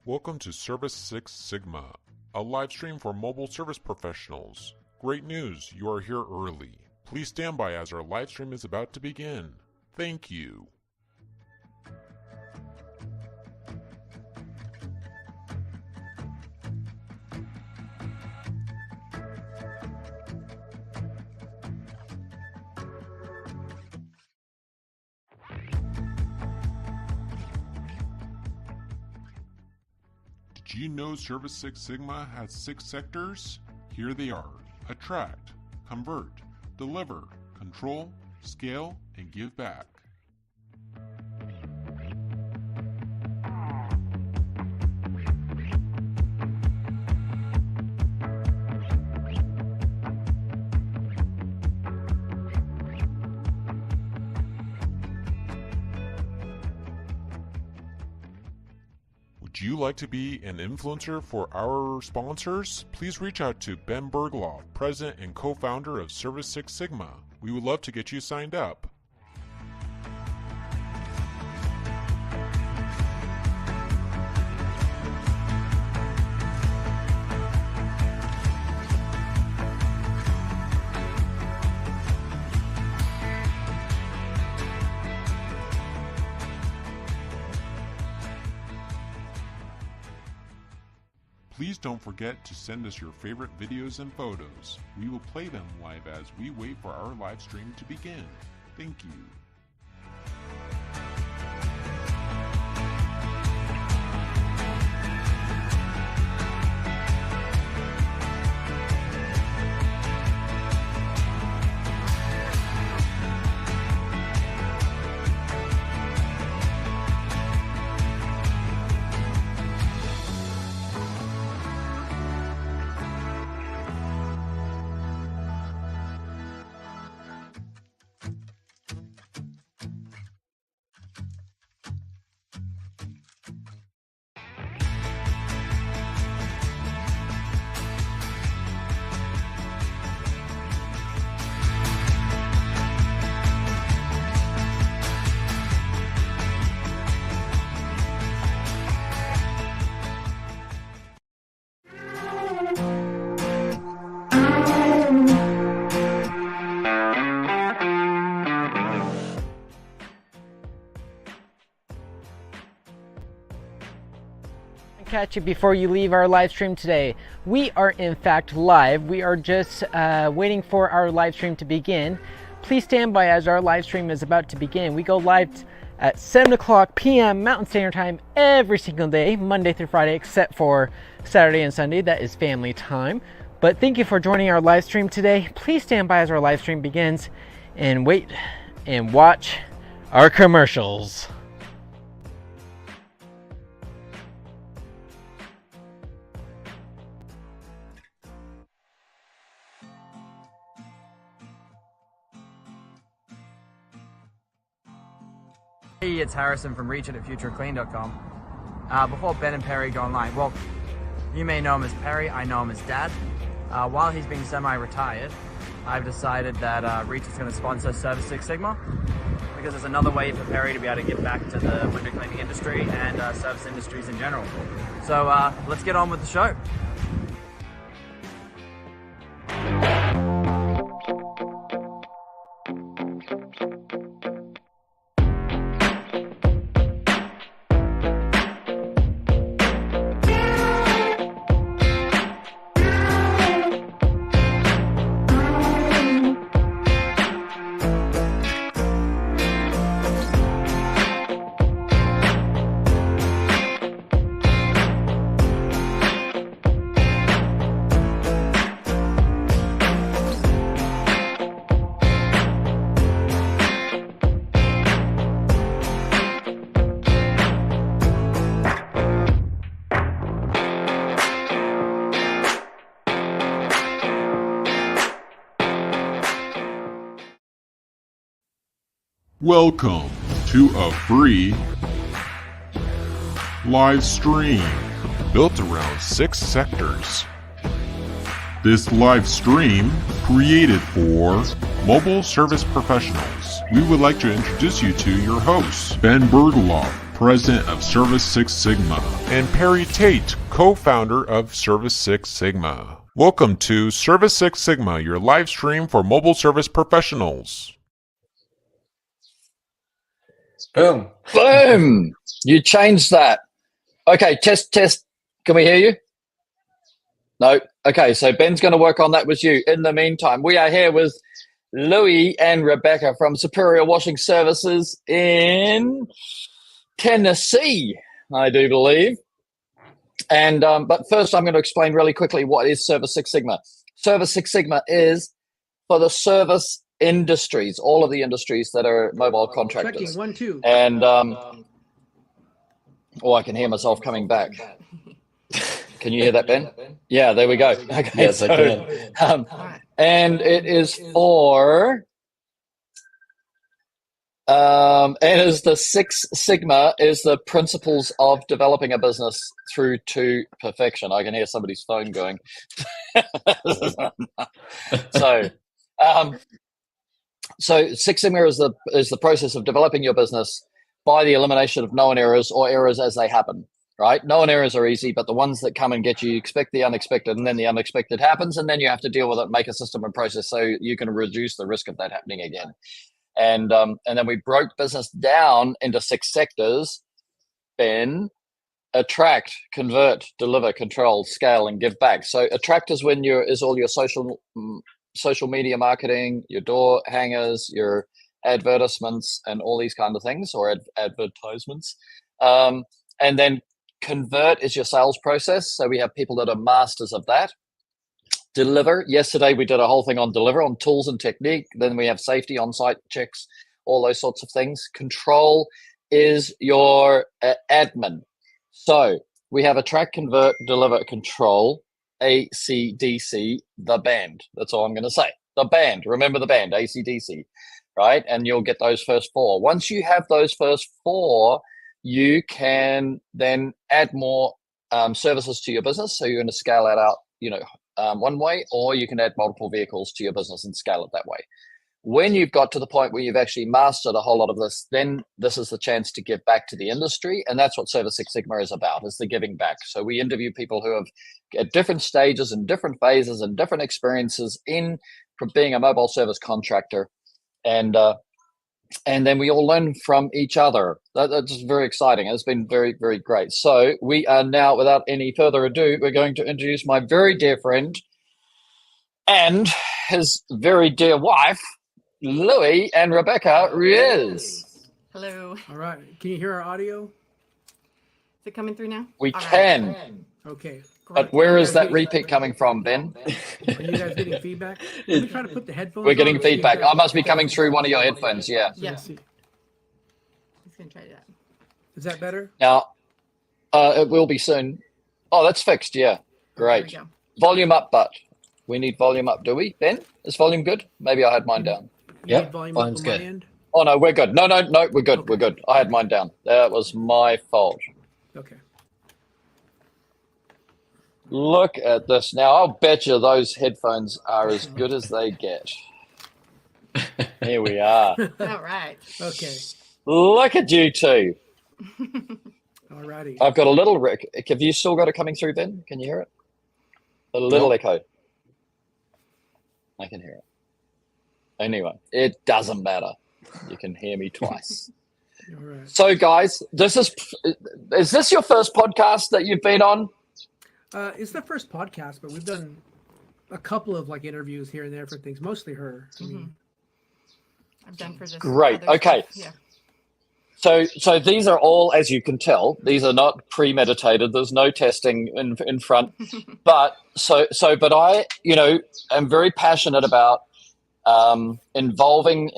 Welcome to Service Six Sigma, a live stream for mobile service professionals. Great news, you are here early. Please stand by as our live stream is about to begin. Thank you. Did you know Service Six Sigma has 6 sectors? Here they are: attract, convert, deliver, control, scale, and give back. Would you like to be an influencer for our sponsors? Please reach out to Ben Bergloff, President and Co-Founder of Service Six Sigma. We would love to get you signed up. Please don't forget to send us your favorite videos and photos. We will play them live as we wait for our live stream to begin. Thank you. Catch you before you leave our live stream today. We are in fact live. We are just waiting for our live stream to begin. Please stand by as our live stream is about to begin. We go live at 7 o'clock p.m. Mountain Standard Time every single day, Monday through Friday, except for Saturday and Sunday. That is family time. But thank you for joining our live stream today. Please stand by as our live stream begins and wait and watch our commercials. Hey, it's Harrison from Reach It at FutureClean.com. Before Ben and Perry go online, well, you may know him as Perry, I know him as Dad. While he's being semi-retired, I've decided that Reach is going to sponsor Service Six Sigma because it's another way for Perry to be able to give back to the window cleaning industry and service industries in general. So let's get on with the show. Welcome to a free live stream built around 6 sectors. This live stream created for mobile service professionals. We would like to introduce you to your hosts, Ben Bergloff, President of Service Six Sigma, and Perry Tate, Co-founder of Service Six Sigma. Welcome to Service Six Sigma, your live stream for mobile service professionals. Boom. Boom! You changed that. Okay, test. Can we hear you? No? Okay, so Ben's going to work on that with you. In the meantime, we are here with Louis and Rebecca from Superior Washing Services in Tennessee, I do believe. And but first, I'm going to explain really quickly what is Service Six Sigma. Service Six Sigma is for the service industries, all of the industries that are mobile contractors. Checking 1, 2. And I can hear myself coming back. Can you hear that, Ben? Yeah, there we go. Okay, Yes, I can. And it is for, and is the Six Sigma is the principles of developing a business through to perfection. I can hear somebody's phone going. So Six Sigma is the process of developing your business by the elimination of known errors or errors as they happen. Right? Known errors are easy, but the ones that come and get you, expect the unexpected, and then the unexpected happens, and then you have to deal with it, make a system and process so you can reduce the risk of that happening again. And then we broke business down into 6 sectors: Ben, attract, convert, deliver, control, scale, and give back. So attract is when is all your social media marketing, your door hangers, your advertisements, and all these kind of things, or advertisements. And then convert is your sales process. So we have people that are masters of that. Deliver. Yesterday we did a whole thing on deliver, on tools and technique. Then we have safety, on-site checks, all those sorts of things. Control is your admin. So we have attract, convert, deliver, control, ACDC, the band. That's all I'm going to say. The band. Remember the band, ACDC, right? And you'll get those first 4. Once you have those first 4, you can then add more services to your business. So you're going to scale that out, one way, or you can add multiple vehicles to your business and scale it that way. When you've got to the point where you've actually mastered a whole lot of this, then this is the chance to give back to the industry. And that's what Service Six Sigma is about, is the giving back. So we interview people who have at different stages and different phases and different experiences from being a mobile service contractor. And then we all learn from each other. That's very exciting. It's been very, very great. So we are now, without any further ado, we're going to introduce my very dear friend and his very dear wife, Louis and Rebecca Ruiz. Hello. All right. Can you hear our audio? Is it coming through now? We All right. can. Okay. But where is that repeat coming from, Ben? Are you guys getting feedback? Let me try to put the headphones We're getting on. feedback. I must be coming through one of your headphones, yeah. Yeah. Let's see. Just gonna try that. Is that better? Now, it will be soon. Oh, that's fixed, yeah. Great. There we go. Volume up, but we need volume up, do we, Ben? Is volume good? Maybe I had mine down. You Yep, need volume volume's up on my good. end? Oh, no, we're good. No, we're good. Okay. We're good. I had mine down. That was my fault. Okay. Look at this. Now, I'll bet you those headphones are as good as they get. Here we are. All right. Okay. Look at you two. All righty. I've got a little... Have you still got it coming through, Ben? Can you hear it? A little echo. I can hear it. Anyway, it doesn't matter. You can hear me twice. All right. So, guys, is this your first podcast that you've been on? It's the first podcast, but we've done a couple of interviews here and there for things, mostly her. I mean, I've done for this. Great. other Okay. stuff. Yeah. So these are all, as you can tell, these are not premeditated. There's no testing in front. But I, am very passionate about including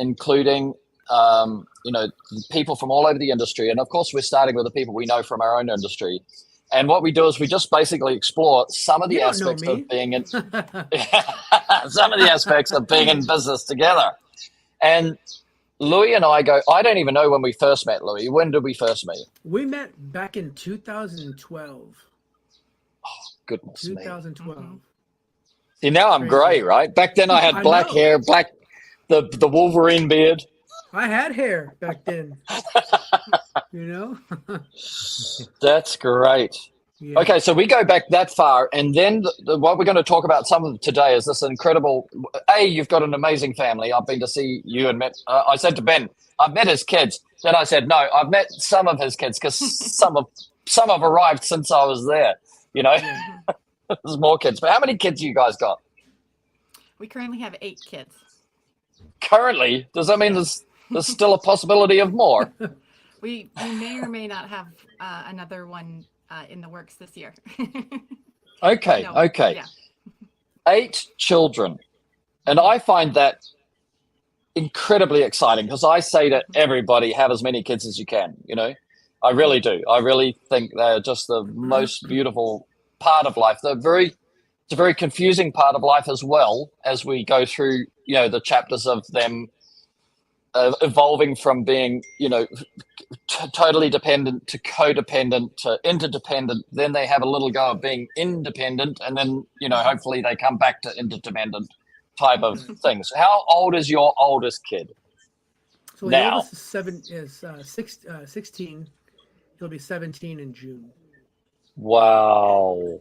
people from all over the industry. And of course, we're starting with the people we know from our own industry. And what we do is we just basically explore some of the aspects of being in some of the aspects of being in business together. And Louis and I I don't even know when we first met, Louis. When did we first meet? We met back in 2012. Goodness me. 2012. See, now I'm gray, right? Back then I had I black know. hair, the Wolverine beard. I had hair back then. You know? That's great. Yeah. Okay, so we go back that far, and then what we're going to talk about some of today is this incredible. You've got an amazing family. I've been to see you and met. I said to Ben, I've met his kids. Then I said, no, I've met some of his kids because some have arrived since I was there. You know, there's more kids. But how many kids you guys got We currently have 8 kids. currently? Does that mean there's still a possibility of more? We may or may not have another one in the works this year. Okay, No, okay. Yeah. 8 children. And I find that incredibly exciting because I say to everybody, have as many kids as you can, you know? I really do. I really think they're just the most beautiful part of life. It's a very confusing part of life as well as we go through, you know, the chapters of them evolving from being, you know, totally dependent to codependent to interdependent. Then they have a little go of being independent, and then, you know, hopefully they come back to interdependent type of things. How old is your oldest kid? So the Now. oldest is 16. He'll be 17 in June. Wow.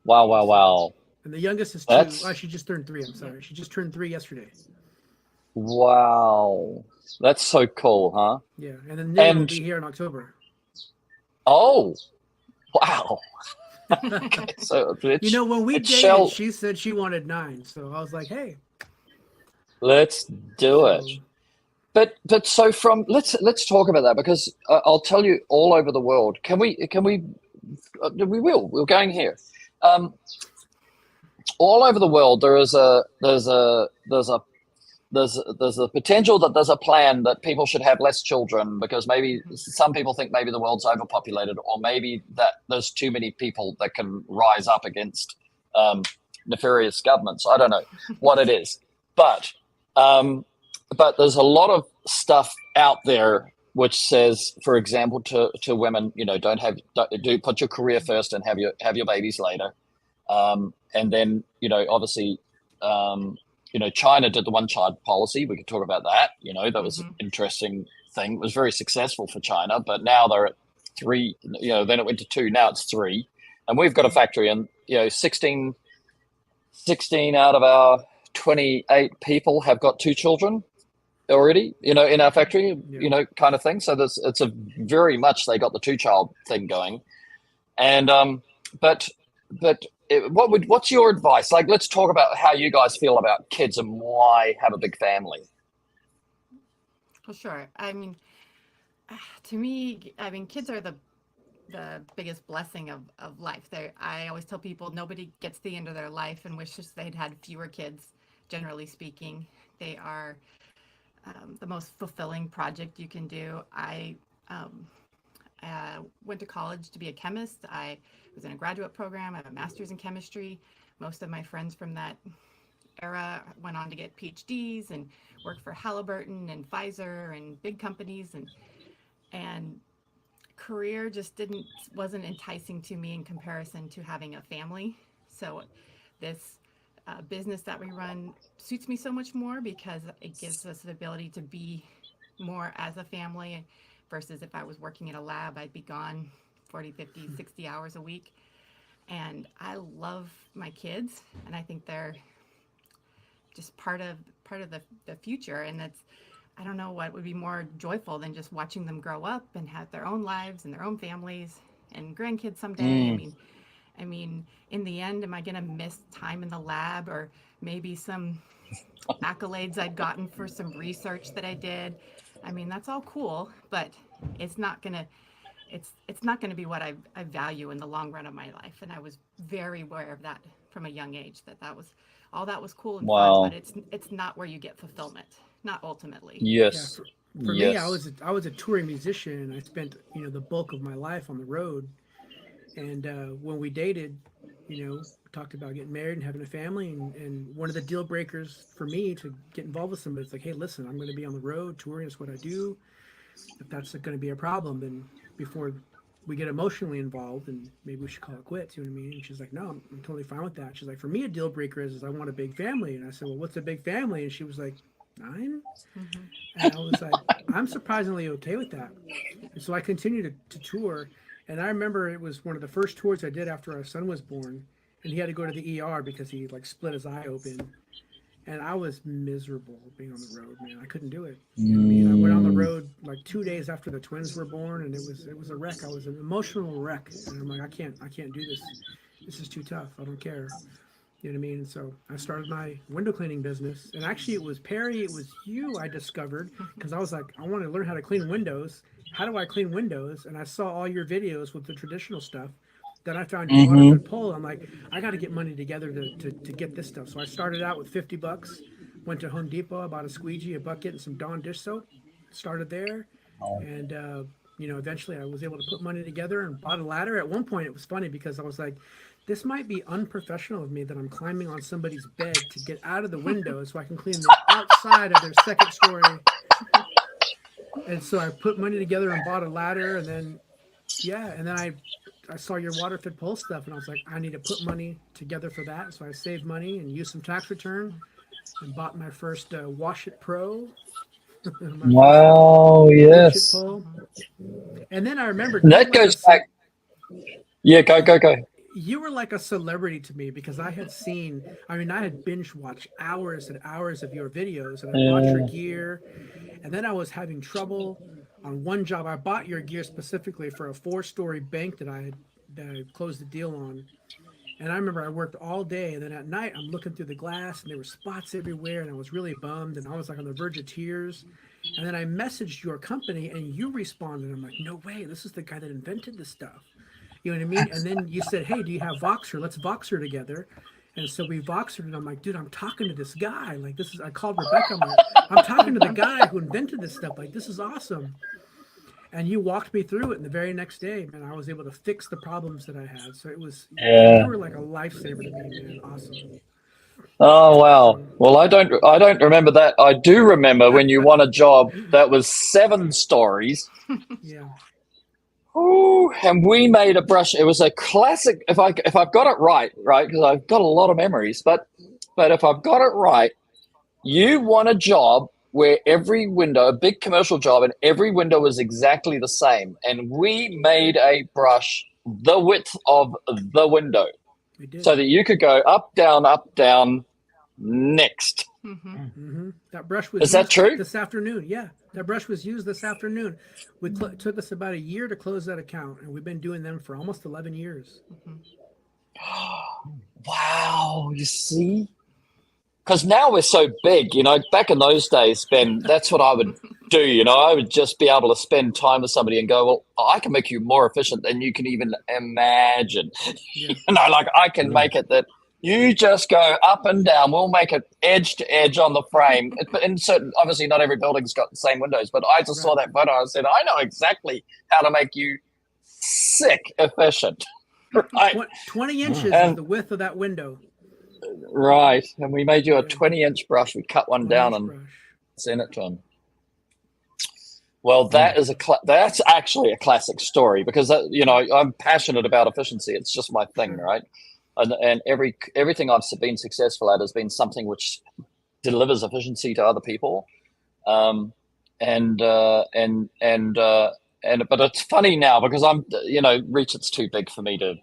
Wow. And the youngest is 2. That's- Oh, she just turned 3. I'm sorry. She just turned 3 yesterday. Wow. That's so cool, huh? Yeah. And then Nick will And- be here in October. Oh, wow. Okay, so You know, when we it's dated, Shell- she said she wanted 9. So I was like, hey. let's do it. So, But so from let's talk about that because I'll tell you all over the world. We're going here. All over the world, there's a potential that there's a plan that people should have less children because maybe some people think maybe the world's overpopulated or maybe that there's too many people that can rise up against nefarious governments. I don't know what it is, but there's a lot of stuff out there which says, for example, to women, you know, do put your career first and have your babies later, and then, you know, obviously. You know, China did the one-child policy. We could talk about that. You know, that was an interesting thing. It was very successful for China, but now they're at 3. You know, then it went to 2. Now it's 3, and we've got a factory, and you know, 16 out of our 28 people have got 2 children already. You know, in our factory. Yeah. You know, kind of thing. So it's a very much they got the 2-child thing going, and but. What's your advice? Like, let's talk about how you guys feel about kids and why have a big family. Well, sure. I mean, to me, I mean, kids are the biggest blessing of life. I always tell people nobody gets to the end of their life and wishes they'd had fewer kids. Generally speaking, they are the most fulfilling project you can do. I went to college to be a chemist. I was in a graduate program. I have a master's in chemistry. Most of my friends from that era went on to get PhDs and worked for Halliburton and Pfizer and big companies, and career just wasn't enticing to me in comparison to having a family. So this business that we run suits me so much more because it gives us the ability to be more as a family versus if I was working in a lab, I'd be gone 40, 50, 60 hours a week. And I love my kids, and I think they're just part of the future. And I don't know what would be more joyful than just watching them grow up and have their own lives and their own families and grandkids someday. I mean, in the end, am I going to miss time in the lab or maybe some accolades I'd gotten for some research that I did? I mean, that's all cool, but it's not going to be what I value in the long run of my life. And I was very aware of that from a young age, that was cool and fun, but it's not where you get fulfillment, not ultimately. Yes. Yeah, for me, I was a touring musician, and I spent, you know, the bulk of my life on the road. And when we dated, you know, we talked about getting married and having a family, and one of the deal breakers for me to get involved with somebody is like, hey, listen, I'm going to be on the road touring. That's what I do. If that's going to be a problem, then before we get emotionally involved and maybe we should call it quits. You know what I mean? And she's like, no, I'm totally fine with that. She's like, for me, a deal breaker is I want a big family. And I said, well, what's a big family? And she was like, 9. And I was like, I'm surprisingly okay with that. And so I continued to tour. And I remember it was one of the first tours I did after our son was born. And he had to go to the ER because he like split his eye open. And I was miserable being on the road, man. I couldn't do it. You know what I mean? I went on the road like 2 days after the twins were born, and it was a wreck. I was an emotional wreck, and I'm like, I can't do this. This is too tough. I don't care. You know what I mean? And so I started my window cleaning business, and actually it was Perry, it was you I discovered because I was like, I want to learn how to clean windows. How do I clean windows? And I saw all your videos with the traditional stuff. Then I found your waterford pole. I'm like, I got to get money together to get this stuff. So I started out with $50. Went to Home Depot, I bought a squeegee, a bucket, and some Dawn dish soap. Started there, and eventually I was able to put money together and bought a ladder. At one point, it was funny because I was like, this might be unprofessional of me that I'm climbing on somebody's bed to get out of the window so I can clean the outside of their second story. And so I put money together and bought a ladder, and then I saw your waterford pole stuff, and I was like, I need to put money together for that. So I saved money and used some tax return and bought my first Wash It Pro. Wow, yes. Pole. And then I remember that goes back. Yeah, go. You were like a celebrity to me because I had binge watched hours and hours of your videos, and I watched your gear. And then I was having trouble on one job. I bought your gear specifically for a 4-story bank that I closed the deal on. And I remember I worked all day, and then at night I'm looking through the glass, and there were spots everywhere, and I was really bummed, and I was like on the verge of tears. And then I messaged your company, and you responded. I'm like, no way, this is the guy that invented this stuff. You know what I mean? And then you said, hey, do you have Voxer? Let's Voxer together. And so we Voxered, and I'm like, dude, I'm talking to this guy. Like, I called Rebecca. I'm like, I'm talking to the guy who invented this stuff. Like, this is awesome. And you walked me through it, and the very next day, man, I was able to fix the problems that I had. So it was, you were like a lifesaver to me, man. Awesome. Oh wow! Well, I don't remember that. I do remember when you won a job that was 7 stories. Yeah. Ooh, and we made a brush. It was a classic. If I've got it right, because I've got a lot of memories, but if I've got it right, you won a job where every window, a big commercial job, and every window was exactly the same. And we made a brush the width of the window so that you could go up, down, next. That brush was Is that true? This afternoon. Yeah, that brush was used this afternoon. It took us about a year to close that account, and we've been doing them for almost 11 years. Wow, you see? Because now we're so big, back in those days, Ben, that's what I would do. I would just be able to spend time with somebody and go, well, I can make you more efficient than you can even imagine. Yeah. I can make it that you just go up and down. We'll make it edge to edge on the frame. In certain, obviously not every building's got the same windows, but I just saw that photo. I said, I know exactly how to make you sick efficient. Right. 20 inches is the width of that window. Right, and we made you a 20-inch brush. We cut one down and sent it to him. Well, that's actually a classic story because I'm passionate about efficiency. It's just my thing, right? And everything I've been successful at has been something which delivers efficiency to other people. But it's funny now because Reach It's too big for me to.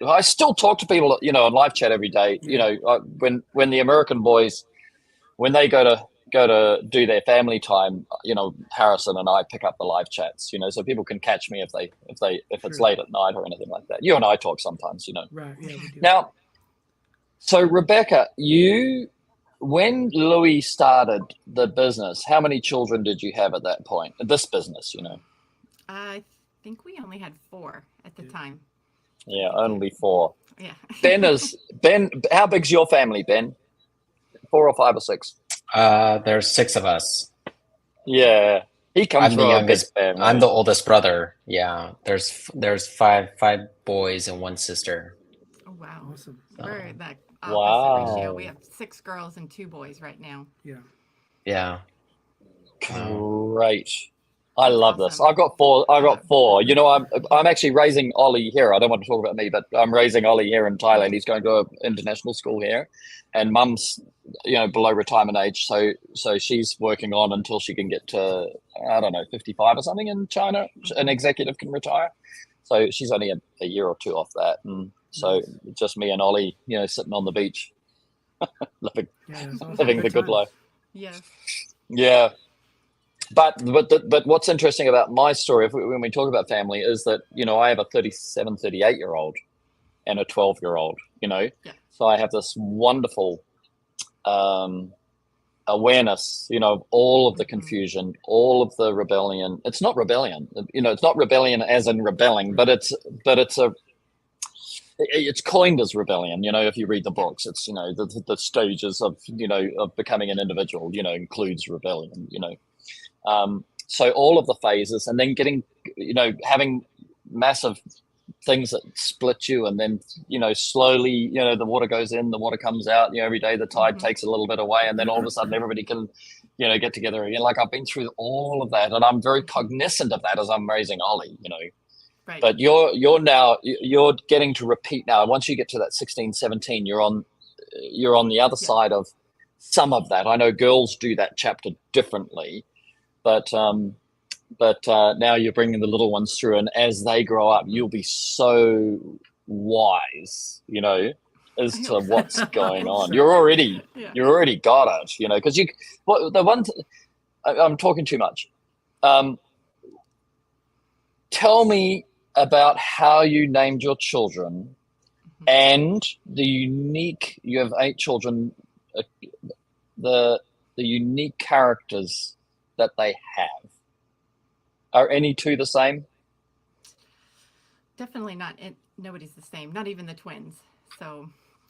I still talk to people, in live chat every day. When the American boys, when they go to do their family time, Harrison and I pick up the live chats, so people can catch me if it's late at night or anything like that. You and I talk sometimes, Right. Yeah. We do. Now, so Rebecca, when Louis started the business, how many children did you have at that point? This business, I think we only had 4 at the time. Yeah, only 4. Yeah. Ben, how big's your family, Ben? 4 or 5 or 6? There's 6 of us. Yeah. He comes I'm from the youngest. family. I'm the oldest brother. Yeah. There's five boys and 1 sister. Oh wow. Awesome. We're that Wow. opposite ratio. We have 6 girls and 2 boys right now. Yeah. Yeah. Great. I That's love this. awesome. I've got four. I've got four. You know, I'm actually raising Ollie here. I don't want to talk about me, but I'm raising Ollie here in Thailand. He's going to an international school here, and Mum's, below retirement age, so she's working on until she can get to, I don't know, 55 or something in China. An executive can retire, so she's only a year or two off that, and so just me and Ollie, sitting on the beach, living Yeah, that's awesome. living the Good good times. life. Yes. Yeah. But what's interesting about my story, when we talk about family, is that, I have a 37, 38-year-old and a 12-year-old, Yeah. So I have this wonderful awareness, of all of the confusion, all of the rebellion. It's not rebellion, it's not rebellion as in rebelling, but it's coined as rebellion. If you read the books, it's, the stages of, of becoming an individual, includes rebellion, so all of the phases, and then getting, having massive things that split you, and then, slowly, the water goes in, the water comes out, every day the tide takes a little bit away, and then all of a sudden everybody can, get together again. Like, I've been through all of that, and I'm very cognizant of that as I'm raising Ollie, Right. but you're getting to repeat now. Once you get to that 16, 17, you're on the other side of some of that. I know girls do that chapter differently, but now you're bringing the little ones through, and as they grow up, you'll be so wise, as to what's going on. You're already got it, because I'm talking too much. Tell me about how you named your children, and you have 8 children, the unique characters that they have. Are any two the same? Definitely not. Nobody's the same. Not even the twins. So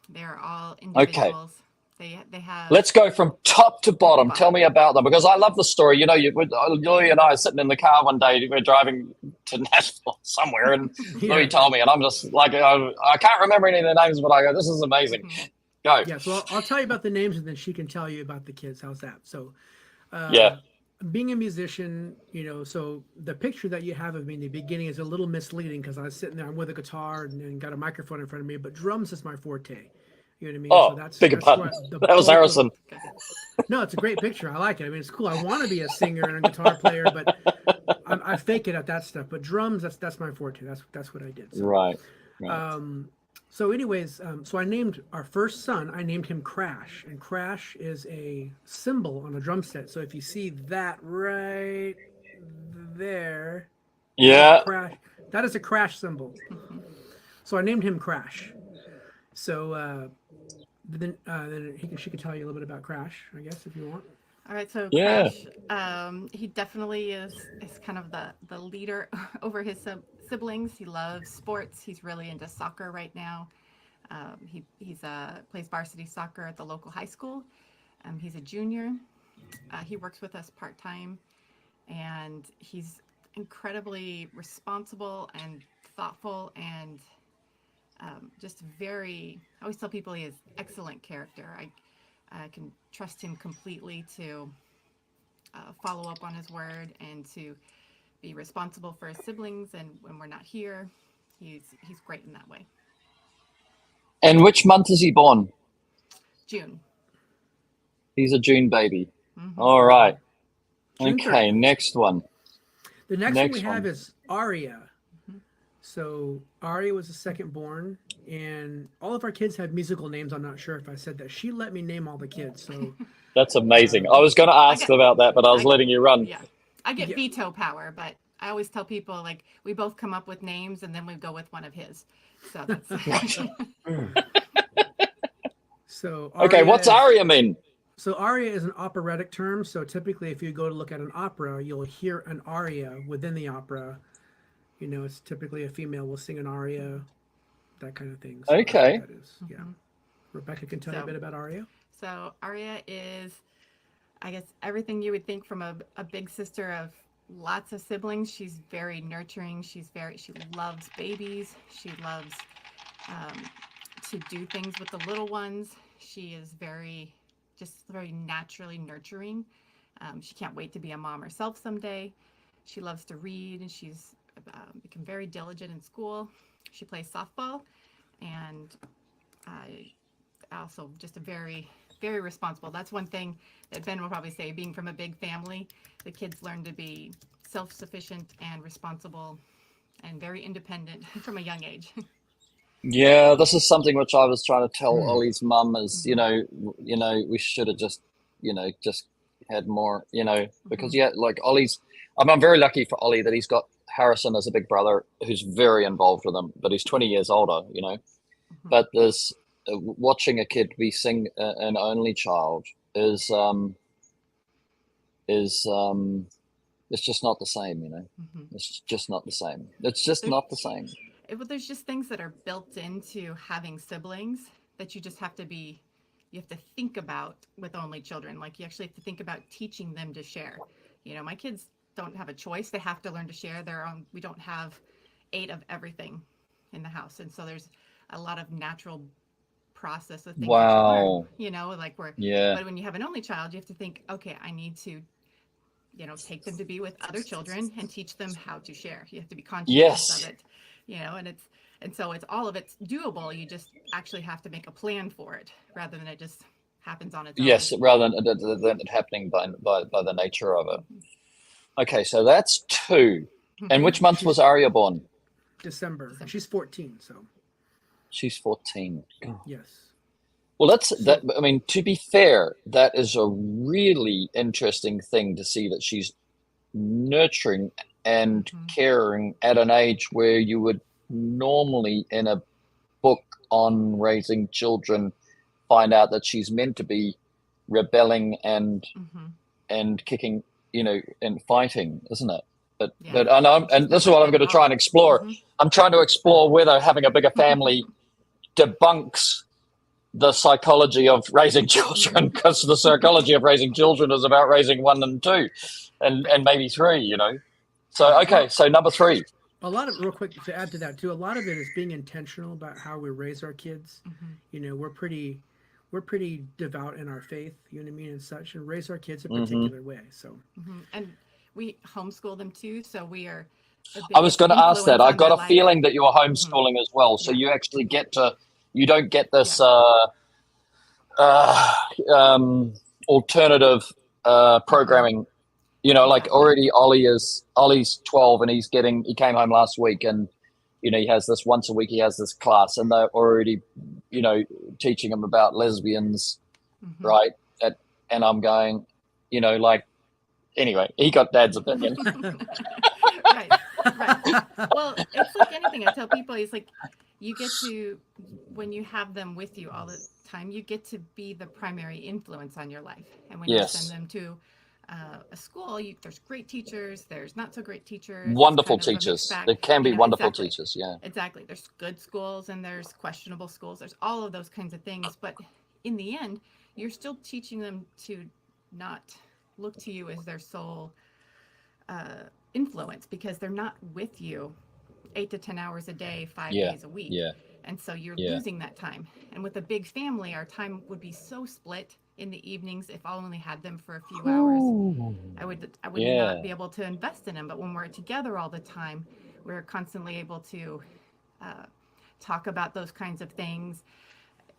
they're all individuals. Okay. They have. Let's go from top to bottom. Tell me about them, because I love the story. Louis and I are sitting in the car one day. We're driving to Nashville somewhere, and Louis told me, and I'm just like, I can't remember any of the names, but I go, this is amazing. Go. Yeah, so I'll tell you about the names, and then she can tell you about the kids. How's that? So, being a musician, so the picture that you have of me in the beginning is a little misleading, because I was sitting there, I'm with a guitar and got a microphone in front of me, but drums is my forte. You know what I mean? Oh, so that's pardon. That was Harrison. No, it's a great picture. I like it. I mean, it's cool. I want to be a singer and a guitar player, but I fake it at that stuff. But drums, that's my forte. That's what I did. So, right. So anyways, so I named our first son, I named him Crash, and Crash is a cymbal on a drum set. So if you see that right there, Crash, that is a crash cymbal. So I named him Crash. So then she could tell you a little bit about Crash, I guess, if you want. All right, so Crash, he definitely is kind of the leader over his siblings. He loves sports. He's really into soccer right now. He plays varsity soccer at the local high school. He's a junior. He works with us part-time, and he's incredibly responsible and thoughtful, and just very, I always tell people he has excellent character. I can trust him completely to follow up on his word and to be responsible for his siblings. And when we're not here, he's great in that way. And which month is he born? June. He's a June baby. All right. June okay, 3rd. Next one. The next one we have is Aria. So Aria was the second born, and all of our kids had musical names. I'm not sure if I said that. She let me name all the kids. So that's amazing. I was going to ask about that, but I was letting you run. Yeah, I get veto power, but I always tell people, like, we both come up with names and then we go with one of his. So that's So okay, what's aria mean? So aria is an operatic term. So typically, if you go to look at an opera, you'll hear an aria within the opera. It's typically a female will sing an aria, that kind of thing. So okay. That is. Yeah. Rebecca can tell you a bit about aria. So aria is, I guess, everything you would think from a big sister of lots of siblings. She's very nurturing. She loves babies. She loves to do things with the little ones. She is very naturally nurturing. She can't wait to be a mom herself someday. She loves to read, and she's become very diligent in school. She plays softball, and also just a very, very responsible. That's one thing that Ben will probably say, being from a big family, the kids learn to be self-sufficient and responsible and very independent from a young age. Yeah, this is something which I was trying to tell Ollie's mum is, we should have just had more, because like Ollie's, I'm very lucky for Ollie that he's got Harrison as a big brother who's very involved with him, but he's 20 years older, but there's watching a kid be an only child is it's just not the same, It's just not the same. It's just not the same. Well, there's just things that are built into having siblings that you just have to think about with only children. Like you actually have to think about teaching them to share. My kids don't have a choice. They have to learn to share their own. We don't have 8 of everything in the house. And so there's a lot of natural process of things. Wow. That you learn, but when you have an only child, you have to think, okay, I need to, take them to be with other children and teach them how to share. You have to be conscious of it. And so it's doable. You just actually have to make a plan for it rather than it just happens on its own. Yes, rather than it happening by the nature of it. Okay, so that's 2. And which month was Aria born? December. She's 14, so. She's 14. Yes. Well, to be fair, that is a really interesting thing to see that she's nurturing and caring at an age where you would normally in a book on raising children find out that she's meant to be rebelling and kicking, and fighting, isn't it? But this is what I'm going to try and explore. I'm trying to explore whether having a bigger family debunks the psychology of raising children, because the psychology of raising children is about raising 1 and 2 and maybe 3, So, okay, so number 3. A lot of, real quick to add to that too, a lot of it is being intentional about how we raise our kids. We're pretty devout in our faith, and such, and raise our kids a particular way. So, and we homeschool them too. So we are. I was going to ask that. I got a feeling that you are homeschooling as well. So you actually you don't get this alternative programming. Already Ollie's 12 and he came home last week and, he has this once a week, he has this class and they're already, teaching him about lesbians, right? And I'm going, anyway, he got Dad's opinion. Right. Well, it's like anything. I tell people, it's like you get to, when you have them with you all the time, you get to be the primary influence on your life. And when you send them to a school, there's great teachers, there's not so great teachers, wonderful teachers. There can be wonderful teachers. Yeah, exactly. There's good schools and there's questionable schools. There's all of those kinds of things, but in the end, you're still teaching them to not look to you as their sole influence, because they're not with you 8 to 10 hours a day, 5 days a week. And so you're losing that time. And with a big family, our time would be so split in the evenings. If I only had them for a few hours, I would not be able to invest in them. But when we're together all the time, we're constantly able to talk about those kinds of things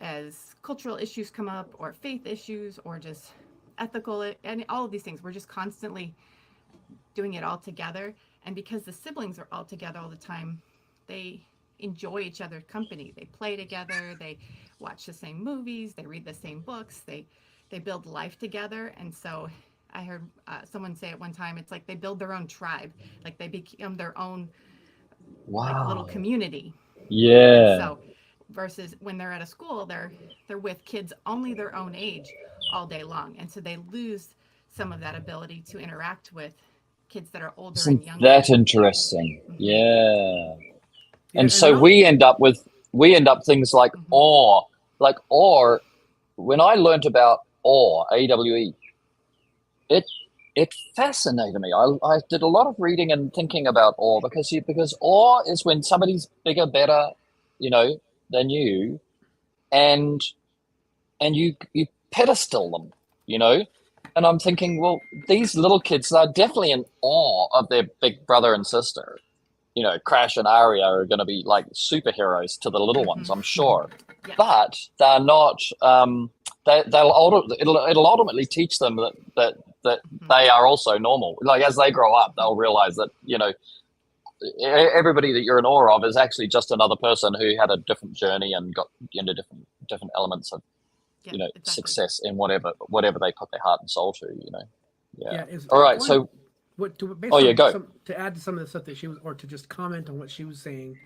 as cultural issues come up, or faith issues, or just ethical, and all of these things. We're just constantly doing it all together. And because the siblings are all together all the time, they enjoy each other's company. They play together, they watch the same movies, they read the same books, they build life together. And so I heard someone say at one time, it's like they build their own tribe, like they become their own little community. And so versus when they're at a school, they're with kids only their own age all day long, and so they lose some of that ability to interact with kids that are older and younger. That's interesting. And so we end up things like awe. Like awe, when I learned about awe, AWE, it fascinated me. I did a lot of reading and thinking about awe, because awe is when somebody's bigger, better, than you, and you pedestal them, And I'm thinking, well, these little kids are definitely in awe of their big brother and sister. You know, Crash and Arya are going to be like superheroes to the little ones, I'm sure. Yeah. But they're not. It'll ultimately teach them that they are also normal. Like as they grow up, they'll realize that everybody that you're in awe of is actually just another person who had a different journey and got into different elements of exactly. success in whatever they put their heart and soul to. Yeah. it's All right. one- So to add to some of the stuff that she was, or to just comment on what she was saying,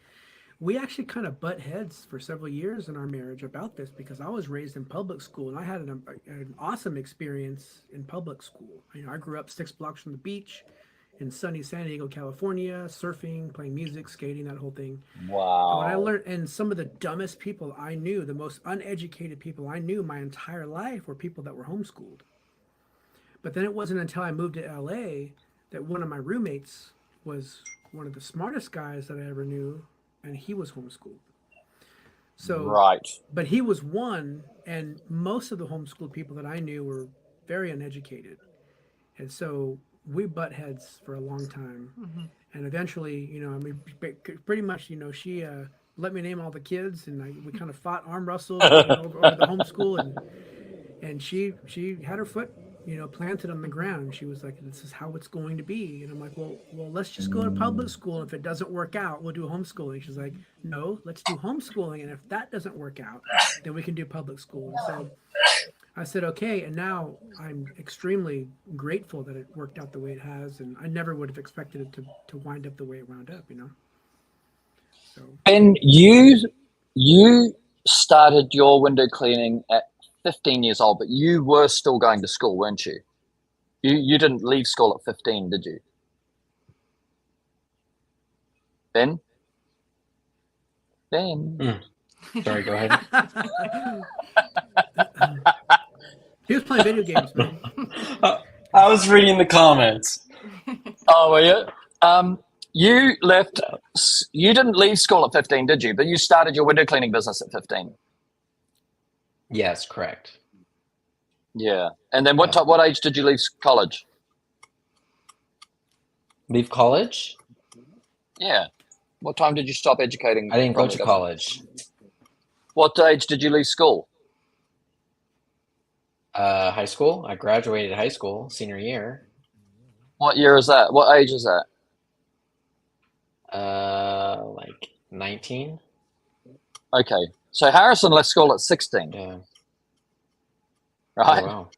we actually kind of butt heads for several years in our marriage about this, because I was raised in public school and I had an awesome experience in public school. I grew up 6 blocks from the beach in sunny San Diego, California, surfing, playing music, skating, that whole thing. Wow. And what I learned, and some of the dumbest people I knew, the most uneducated people I knew my entire life, were people that were homeschooled. But then it wasn't until I moved to LA that one of my roommates was one of the smartest guys that I ever knew, and he was homeschooled. So, right. But he was one, and most of the homeschooled people that I knew were very uneducated. And so we butt heads for a long time. Mm-hmm. And eventually, pretty much, she let me name all the kids, and we kind of fought arm wrestled over the homeschool, and she had her foot planted on the ground, and she was like, this is how it's going to be. And I'm like, well, let's just go to public school. If it doesn't work out, we'll do homeschooling. She's like, no, let's do homeschooling. And if that doesn't work out, then we can do public school. And so I said, okay. And now I'm extremely grateful that it worked out the way it has. And I never would have expected it to wind up the way it wound up, So. And you started your window cleaning at 15 years old, but you were still going to school, weren't you? You didn't leave school at 15, did you? Ben? Sorry, go ahead. He was playing video games, man. I was reading the comments. Oh, were you? You didn't leave school at 15, did you? But you started your window cleaning business at 15. Yes, correct. Yeah. And then what age did you leave college? Leave college? Yeah. What time did you stop educating? I didn't go to college. What age did you leave school? High school. I graduated high school, senior year. What year is that? What age is that? Like 19. Okay. So Harrison left school at 16. Yeah. Right? Oh, wow.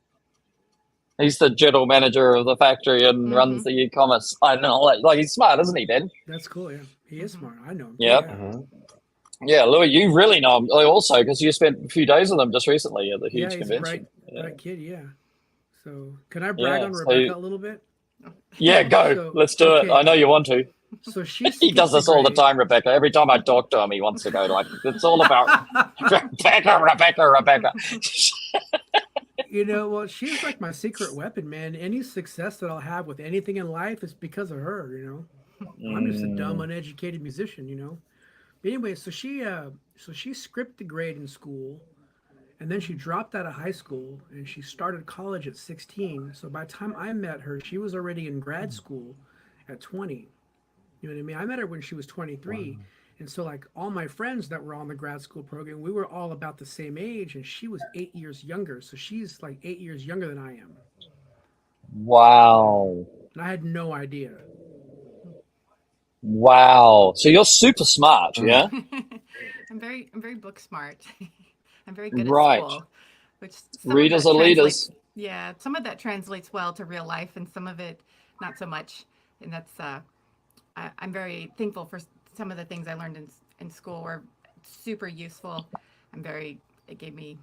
He's the general manager of the factory and runs the e-commerce. I don't know, like he's smart, isn't he, Ben? That's cool, yeah. He is smart. I know him. Yep. Yeah. Mm-hmm. Yeah, Louis, you really know him also because you spent a few days with him just recently at the huge he's convention. A bright kid, yeah. So can I brag on so Rebecca a little bit? Yeah, go. So, let's do it. I know you want to. So He does this all the time, Rebecca. Every time I talk to him, he wants to go like, it's all about Rebecca. Well, she's like my secret weapon, man. Any success that I'll have with anything in life is because of her, I'm just a dumb, uneducated musician, But anyway, so she skipped the grade in school, and then she dropped out of high school, and she started college at 16. So by the time I met her, she was already in grad school at 20. You know what I mean? I met her when she was 23. Wow. And so like all my friends that were on the grad school program, we were all about the same age, and she was 8 years younger. So she's like 8 years younger than I am. Wow. And I had no idea. Wow. So you're super smart, yeah? I'm very book smart. I'm very good at school. Which readers are leaders. Yeah, some of that translates well to real life, and some of it not so much. And that's I'm very thankful for some of the things I learned in school were super useful. It gave me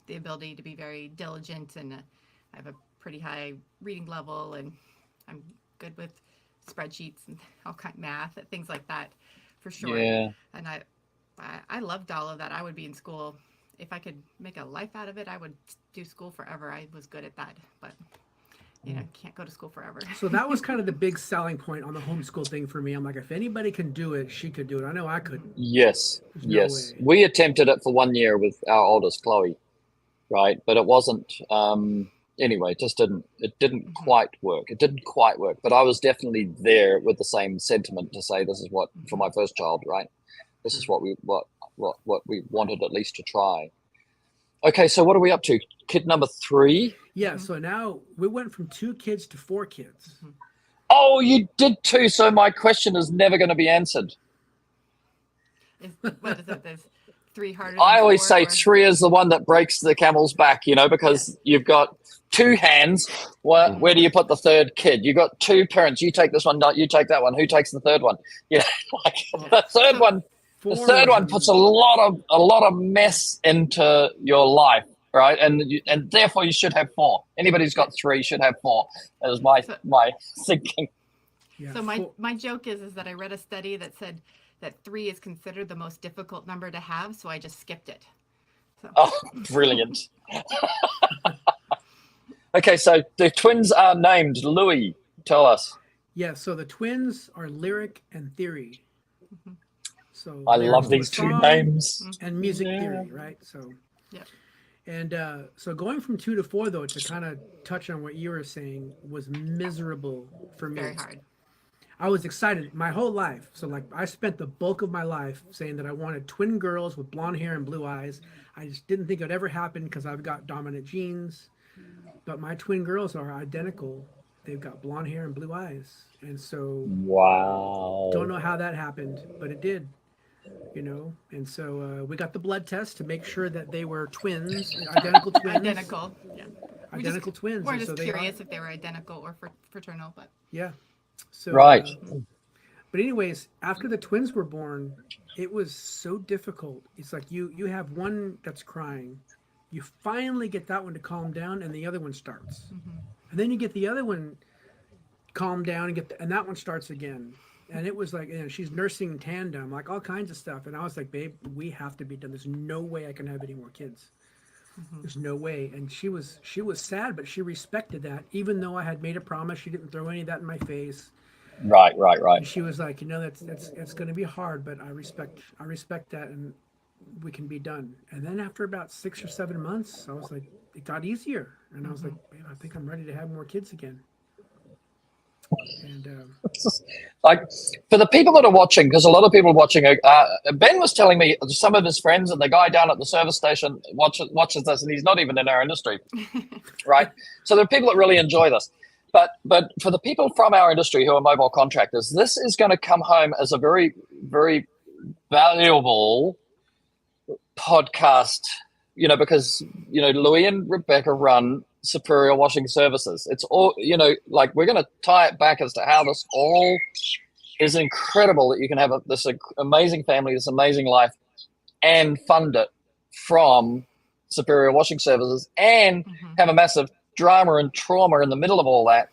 the ability to be very diligent, and I have a pretty high reading level, and I'm good with spreadsheets and all kind of math and things like that, for sure. Yeah. And I loved all of that. I would be in school if I could make a life out of it. I would do school forever. I was good at that, but can't go to school forever. So that was kind of the big selling point on the homeschool thing for me. I'm like, if anybody can do it, she could do it. I know I couldn't. Yes. We attempted it for 1 year with our oldest, Chloe, right? But it wasn't anyway, it didn't quite work. It didn't quite work, but I was definitely there with the same sentiment to say, this is what, for my first child, right? This is what we wanted at least to try. Okay, so what are we up to? Kid number 3? Yeah, so now we went from 2 kids to 4 kids. Oh, you did 2. So my question is never going to be answered. What is it? There's 3 harder. I always 4, say or... 3 is the one that breaks the camel's back, because you've got 2 hands. Where do you put the 3rd kid? You've got 2 parents. You take this one, you take that one. Who takes the 3rd one? The third one. The 3rd one puts a lot of mess into your life, right? And therefore you should have 4. Anybody who's got 3 should have 4. That was my thinking. Yeah, So my joke is that I read a study that said that 3 is considered the most difficult number to have, so I just skipped it. So. Oh, brilliant. Okay, so the twins are named. Louis, tell us. Yeah, so the twins are Lyric and Theory. So I love these 2 names. And Music Theory, right? So, yeah. And so going from 2 to 4, though, to kind of touch on what you were saying, was miserable for me. Very hard. I was excited my whole life. So like I spent the bulk of my life saying that I wanted twin girls with blonde hair and blue eyes. I just didn't think it would ever happen because I've got dominant genes. But my twin girls are identical. They've got blonde hair and blue eyes. And so wow. Don't know how that happened, but it did. And so we got the blood test to make sure that they were twins, identical twins. Identical, yeah. Identical twins. We're just curious if they were identical or fraternal, but yeah. So right. But anyways, after the twins were born, it was so difficult. It's like you have one that's crying, you finally get that one to calm down, and the other one starts, and then you get the other one calm down and that one starts again. And it was like, she's nursing tandem, like all kinds of stuff. And I was like, babe, we have to be done. There's no way I can have any more kids. There's no way. And she was sad, but she respected that. Even though I had made a promise, she didn't throw any of that in my face. Right. And she was like, that's going to be hard, but I respect that, and we can be done. And then after about 6 or 7 months, I was like, it got easier. And I was like, babe, I think I'm ready to have more kids again. And like for the people that are watching, because a lot of people are watching, Ben was telling me some of his friends and the guy down at the service station watches this, and he's not even in our industry, right? So there are people that really enjoy this, but for the people from our industry who are mobile contractors, this is going to come home as a very, very valuable podcast, because Louis and Rebecca run Superior Washing Services. It's all, like we're going to tie it back as to how this all is incredible, that you can have this amazing family, this amazing life, and fund it from Superior Washing Services, and have a massive drama and trauma in the middle of all that,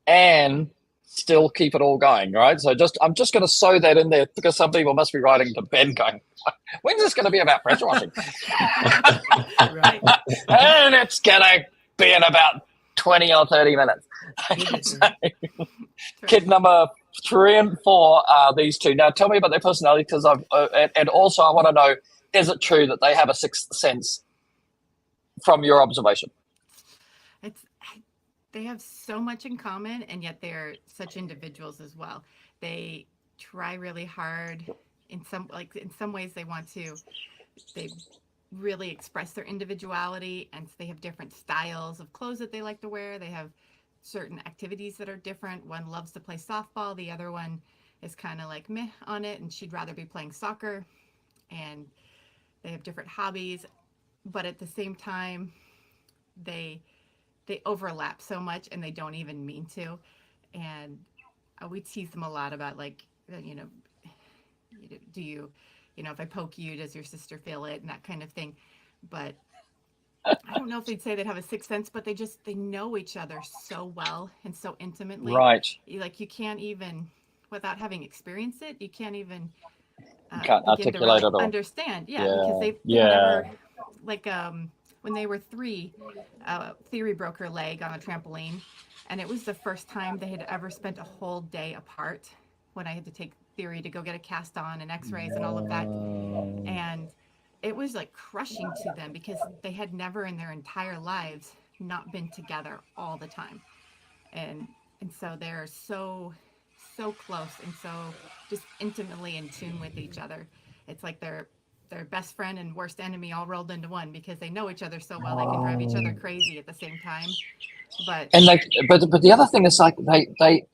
and still keep it all going, right? So I'm just going to sew that in there, because some people must be writing to Ben going, when's this going to be about pressure washing? right. And it's going to be in about 20 or 30 minutes. So, kid number 3 and 4 are these 2. Now tell me about their personality, because and also I want to know, is it true that they have a sixth sense from your observation? They have so much in common, and yet they're such individuals as well. They try really hard. In some ways they really express their individuality, and they have different styles of clothes that they like to wear. They have certain activities that are different. One loves to play softball, the other one is kind of like meh on it, and she'd rather be playing soccer. And they have different hobbies, but at the same time they overlap so much, and they don't even mean to. And we tease them a lot about, like, do you, if I poke you, does your sister feel it, and that kind of thing. But I don't know if they'd say they'd have a sixth sense, but they know each other so well and so intimately. Right. Like, you can't even, without having experienced it, you can't even can't articulate it all. Understand. Yeah. Because they never, like, when they were 3, Theory broke her leg on a trampoline, and it was the first time they had ever spent a whole day apart, when I had to take Theory to go get a cast on and x-rays and all of that. And it was like crushing to them, because they had never in their entire lives not been together all the time. And so they're so close and so just intimately in tune with each other. It's like they're best friend and worst enemy all rolled into one because they know each other so well. They can drive each other crazy at the same time. But the other thing is like they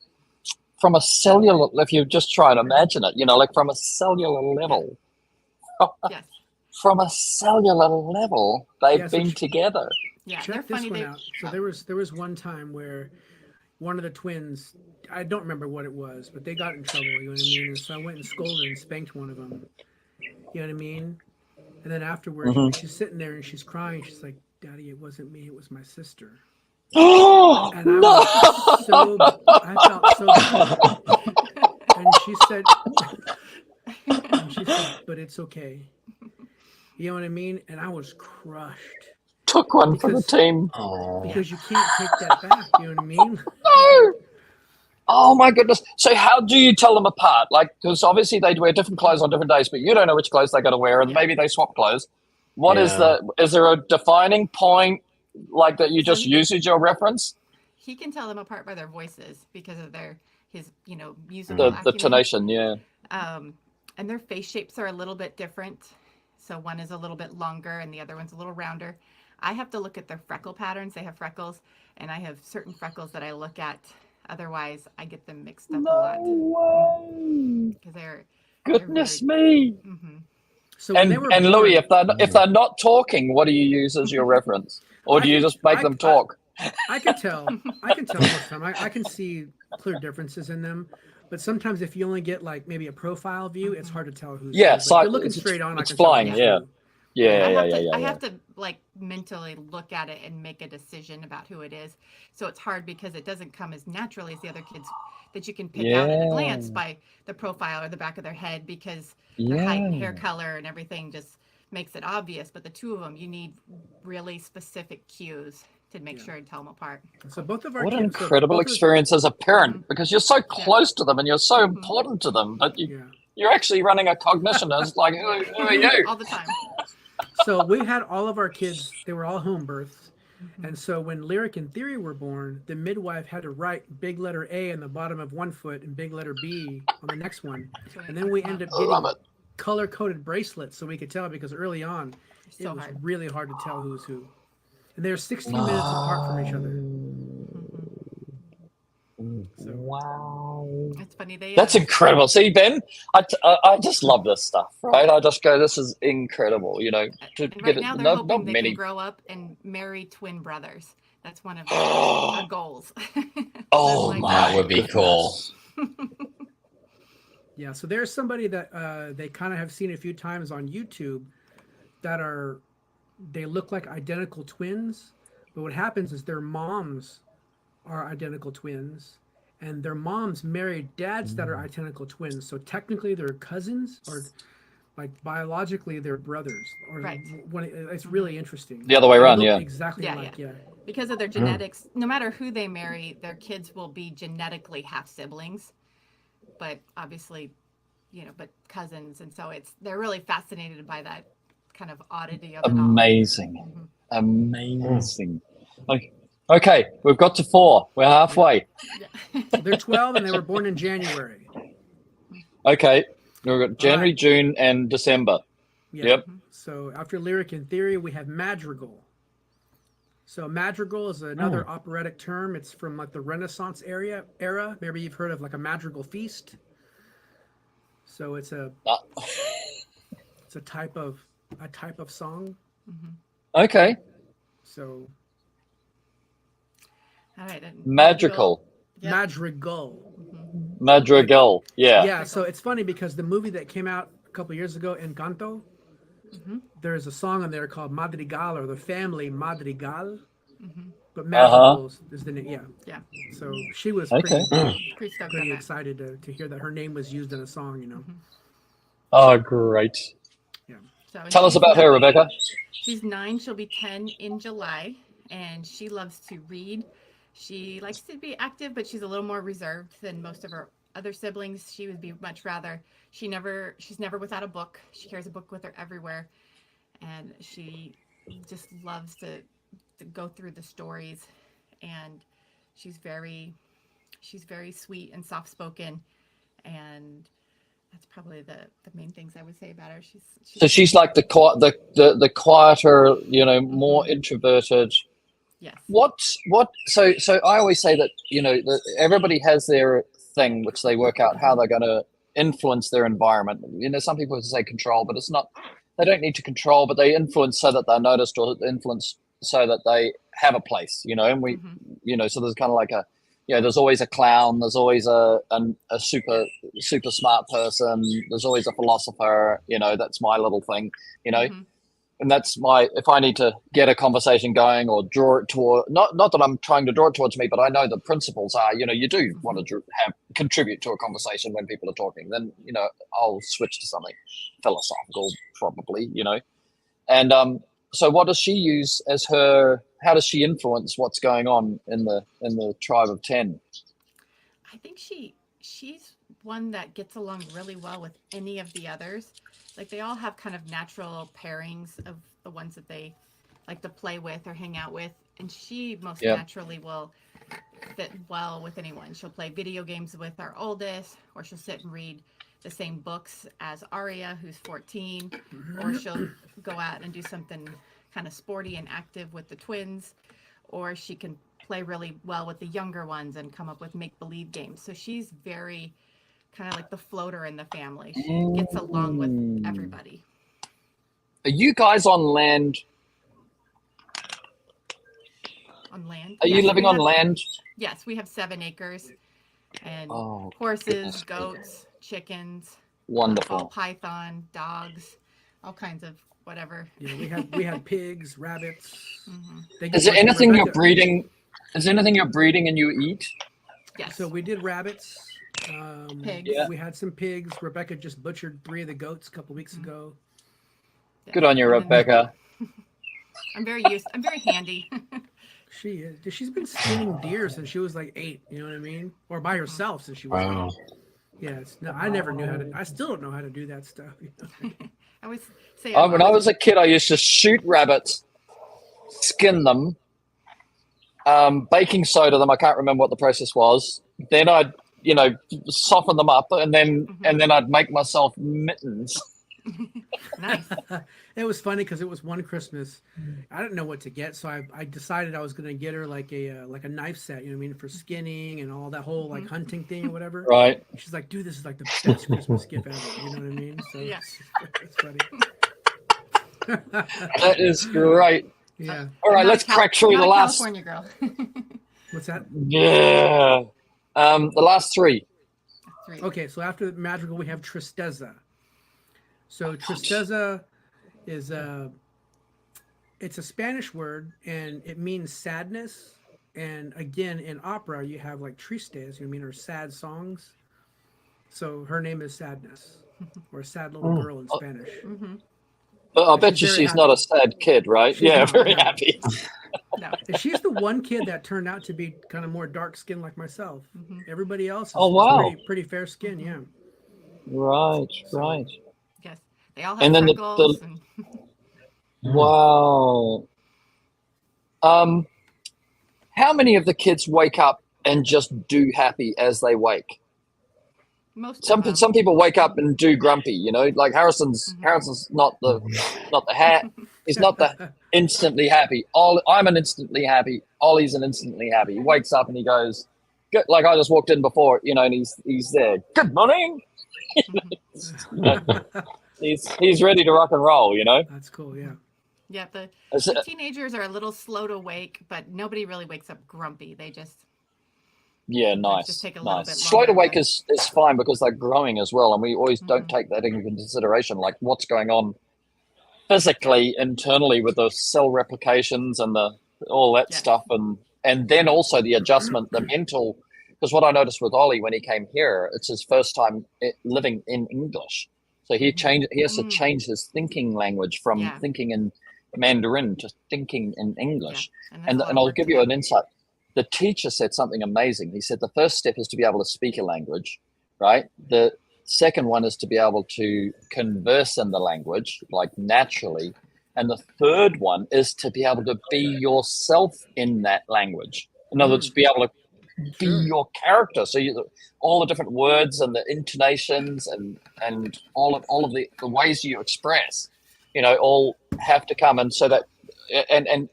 from a cellular, if you just try and imagine it, like from a cellular level, yes, from a cellular level, they've been together. Yeah, check this one out. So there was one time where one of the twins, I don't remember what it was, but they got in trouble. You know what I mean? And so I went and scolded and spanked one of them. You know what I mean? And then afterwards, she's sitting there and she's crying. She's like, "Daddy, it wasn't me. It was my sister." Oh and I felt so bad. And she said, "But it's okay." You know what I mean? And I was crushed. Took one for the team. Because you can't take that back. You know what I mean? No. Oh my goodness. So how do you tell them apart? Like, because obviously they wear different clothes on different days, but you don't know which clothes they're going to wear, and maybe they swap clothes. Is there a defining point like that you just use as your reference? He can tell them apart by their voices because of his musical the tonation, yeah. And their face shapes are a little bit different. So one is a little bit longer and the other one's a little rounder. I have to look at their freckle patterns. They have freckles, and I have certain freckles that I look at. Otherwise, I get them mixed up a lot. Because Goodness me. Mm-hmm. So and Louis, if they're not talking, what do you use as your reference, or do you just make them talk? I can tell. I can tell most of the time. I can see clear differences in them. But sometimes if you only get like maybe a profile view, it's hard to tell who's who. If you're looking straight on, it's flying. I have to like mentally look at it and make a decision about who it is. So it's hard because it doesn't come as naturally as the other kids that you can pick out at a glance by the profile or the back of their head, because their height and hair color and everything just makes it obvious. But the two of them, you need really specific cues to make sure and tell them apart. So both of our what kids, an incredible experience as a parent, because you're so close to them and you're so important to them, but you're actually running a cognition as like, who are you? All the time. So we had all of our kids, they were all home births. And so when Lyric and Theory were born, the midwife had to write big letter A on the bottom of one foot and big letter B on the next one. And then we ended up getting color-coded bracelets so we could tell, because early on, it was really hard to tell who's who. And they're 16 minutes apart from each other. So, wow. It's funny. That's incredible. See, Ben, I just love this stuff, right? I just go, this is incredible, Right now they're hoping they can grow up and marry twin brothers. That's one of their goals. That would be cool. Yeah, so there's somebody that they kind of have seen a few times on YouTube that they look like identical twins, but what happens is their moms are identical twins, and their moms married dads that are identical twins. So technically they're cousins, or like biologically they're brothers. Or it's really interesting. The other way around, Exactly. Because of their genetics, no matter who they marry, their kids will be genetically half siblings, but obviously, but cousins. And so they're really fascinated by that kind of oddity of it all. Amazing. Okay, we've got to 4. We're halfway. They're 12 and they were born in January. Okay, we've got January, June, and December. Yep. So after Lyric and Theory, we have Madrigal. So Madrigal is another operatic term. It's from like the Renaissance era. Maybe you've heard of like a madrigal feast. So it's a type of song. Okay. So. All right. Madrigal. Madrigal. Yeah. Yeah. So it's funny because the movie that came out a couple years ago, Encanto, there's a song on there called Madrigal, or the family Madrigal. But Madrigal is the name. Yeah. So she was pretty excited to hear that her name was used in a song. Oh, great. Yeah. So tell us about her, Rebecca. She's 9. She'll be 10 in July, and she loves to read. She likes to be active, but she's a little more reserved than most of her other siblings. She would be much rather. She's never without a book. She carries a book with her everywhere, and she just loves to go through the stories, and she's very sweet and soft spoken, and that's probably the main things I would say about her. So she's like the quieter, you know, more introverted. Yes. So I always say that, you know, that everybody has their thing which they work out how they're going to influence their environment. You know, some people say control, but it's not. They don't need to control, but they influence so that they're noticed, or influence so that they have a place. You know, and we, you know, so there's kind of like a, you know, there's always a clown, there's always a super smart person, there's always a philosopher. You know, that's my little thing. You know. And that's if I need to get a conversation going or draw it toward, not that I'm trying to draw it towards me, but I know the principles are, you know, you do want to contribute to a conversation when people are talking, then, you know, I'll switch to something philosophical probably, you know. And so what does she use as how does she influence what's going on in the tribe of 10? I think she's one that gets along really well with any of the others. Like they all have kind of natural pairings of the ones that they like to play with or hang out with. And she most naturally will fit well with anyone. She'll play video games with our oldest, or she'll sit and read the same books as Aria, who's 14, or she'll go out and do something kind of sporty and active with the twins, or she can play really well with the younger ones and come up with make-believe games. So she's very kind of like the floater in the family. She gets along with everybody. Are you guys on land? On land? Are you living on land? Yes, we have 7 acres and horses, goats, chickens, wonderful, ball python, dogs, all kinds of whatever. Yeah, we had pigs, rabbits. Is there anything you're breeding? Is there anything you're breeding and you eat? Yes. So we did rabbits. Pigs. Yeah. We had some pigs. Rebecca just butchered 3 of the goats a couple weeks ago. Yeah. Good on you, Rebecca. I'm very handy. She is. She's been skinning deer since she was like 8. You know what I mean? Or by herself since she was 8. Yeah. No, I never knew how to. I still don't know how to do that stuff. You know? I always say. When I was a kid, I used to shoot rabbits, skin them, baking soda them. I can't remember what the process was. Then I'd, you know, soften them up, and then I'd make myself mittens. Nice. It was funny because it was one Christmas. I didn't know what to get, so I decided I was gonna get her like a knife set. You know what I mean, for skinning and all that whole like hunting thing or whatever. Right. She's like, "Dude, this is like the best Christmas gift ever." You know what I mean? So yeah, it's funny. That is great. Yeah. All right, let's crack through the last. California girl. What's that? Yeah. The last 3. Okay, so after the magical, we have Tristeza. So Tristeza is it's a Spanish word, and it means sadness. And again, in opera, you have like tristes, you know what I mean, or sad songs. So her name is Sadness, or a sad little girl in Spanish. But I bet she's not a sad kid, right? She's very happy. No. And she's the one kid that turned out to be kind of more dark skinned like myself. Everybody else is pretty fair skin, yeah. Right. Yes. They all have freckles. Wow. How many of the kids wake up and just do happy as they wake? Some people wake up and do grumpy, you know, like Harrison's not the hat. He's not the instantly happy. I'm an instantly happy. Ollie's an instantly happy. He wakes up and he goes, good, like I just walked in before, you know, and he's there. Good morning. He's ready to rock and roll, you know. That's cool, yeah. Yeah, the teenagers are a little slow to wake, but nobody really wakes up grumpy. They just nice. Just take a little bit Slow to longer, wake is fine because they're growing as well, and we always don't take that into consideration, like what's going on physically internally with the cell replications and all that stuff, and then also the adjustment, the mental. Because what I noticed with Ollie when he came here, it's his first time living in English, so he has to change his thinking language from thinking in Mandarin to thinking in English. And I'll give you an insight. The teacher said something amazing. He said the first step is to be able to speak a language, right? The second one is to be able to converse in the language, like naturally. And the third one is to be able to be yourself in that language. In other words, be able to be your character. So all the different words and the intonations and all of the ways you express, all have to come. And so that, and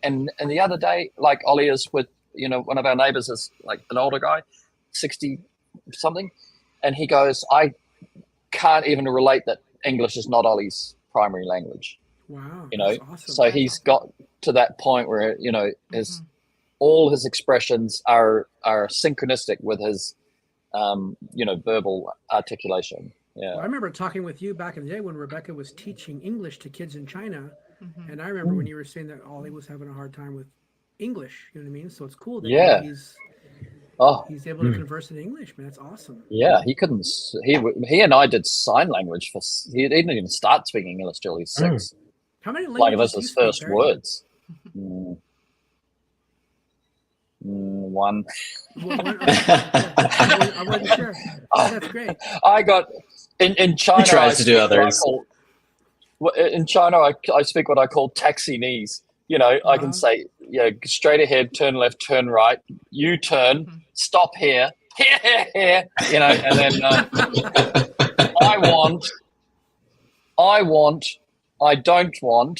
the other day, like Ollie is with, one of our neighbors is like an older guy, 60 something. And he goes, I can't even relate that English is not Ollie's primary language. Wow. That's awesome. So he's got to that point where, his all his expressions are synchronistic with his, verbal articulation. Yeah. Well, I remember talking with you back in the day when Rebecca was teaching English to kids in China. And I remember when you were saying that Ollie was having a hard time with English, you know what I mean? So it's cool that he's able to converse in English, man. That's awesome. Yeah, he couldn't. He and I did sign language he didn't even start speaking English till he's 6. How many languages? Like that's do you his speak, first Barry? words. One. I wasn't sure. That's great. I got in China. He tries to do others. In China, I speak what I call taxi-nese. I can say, straight ahead, turn left, turn right, U-turn, stop here, here, and then I want, I don't want,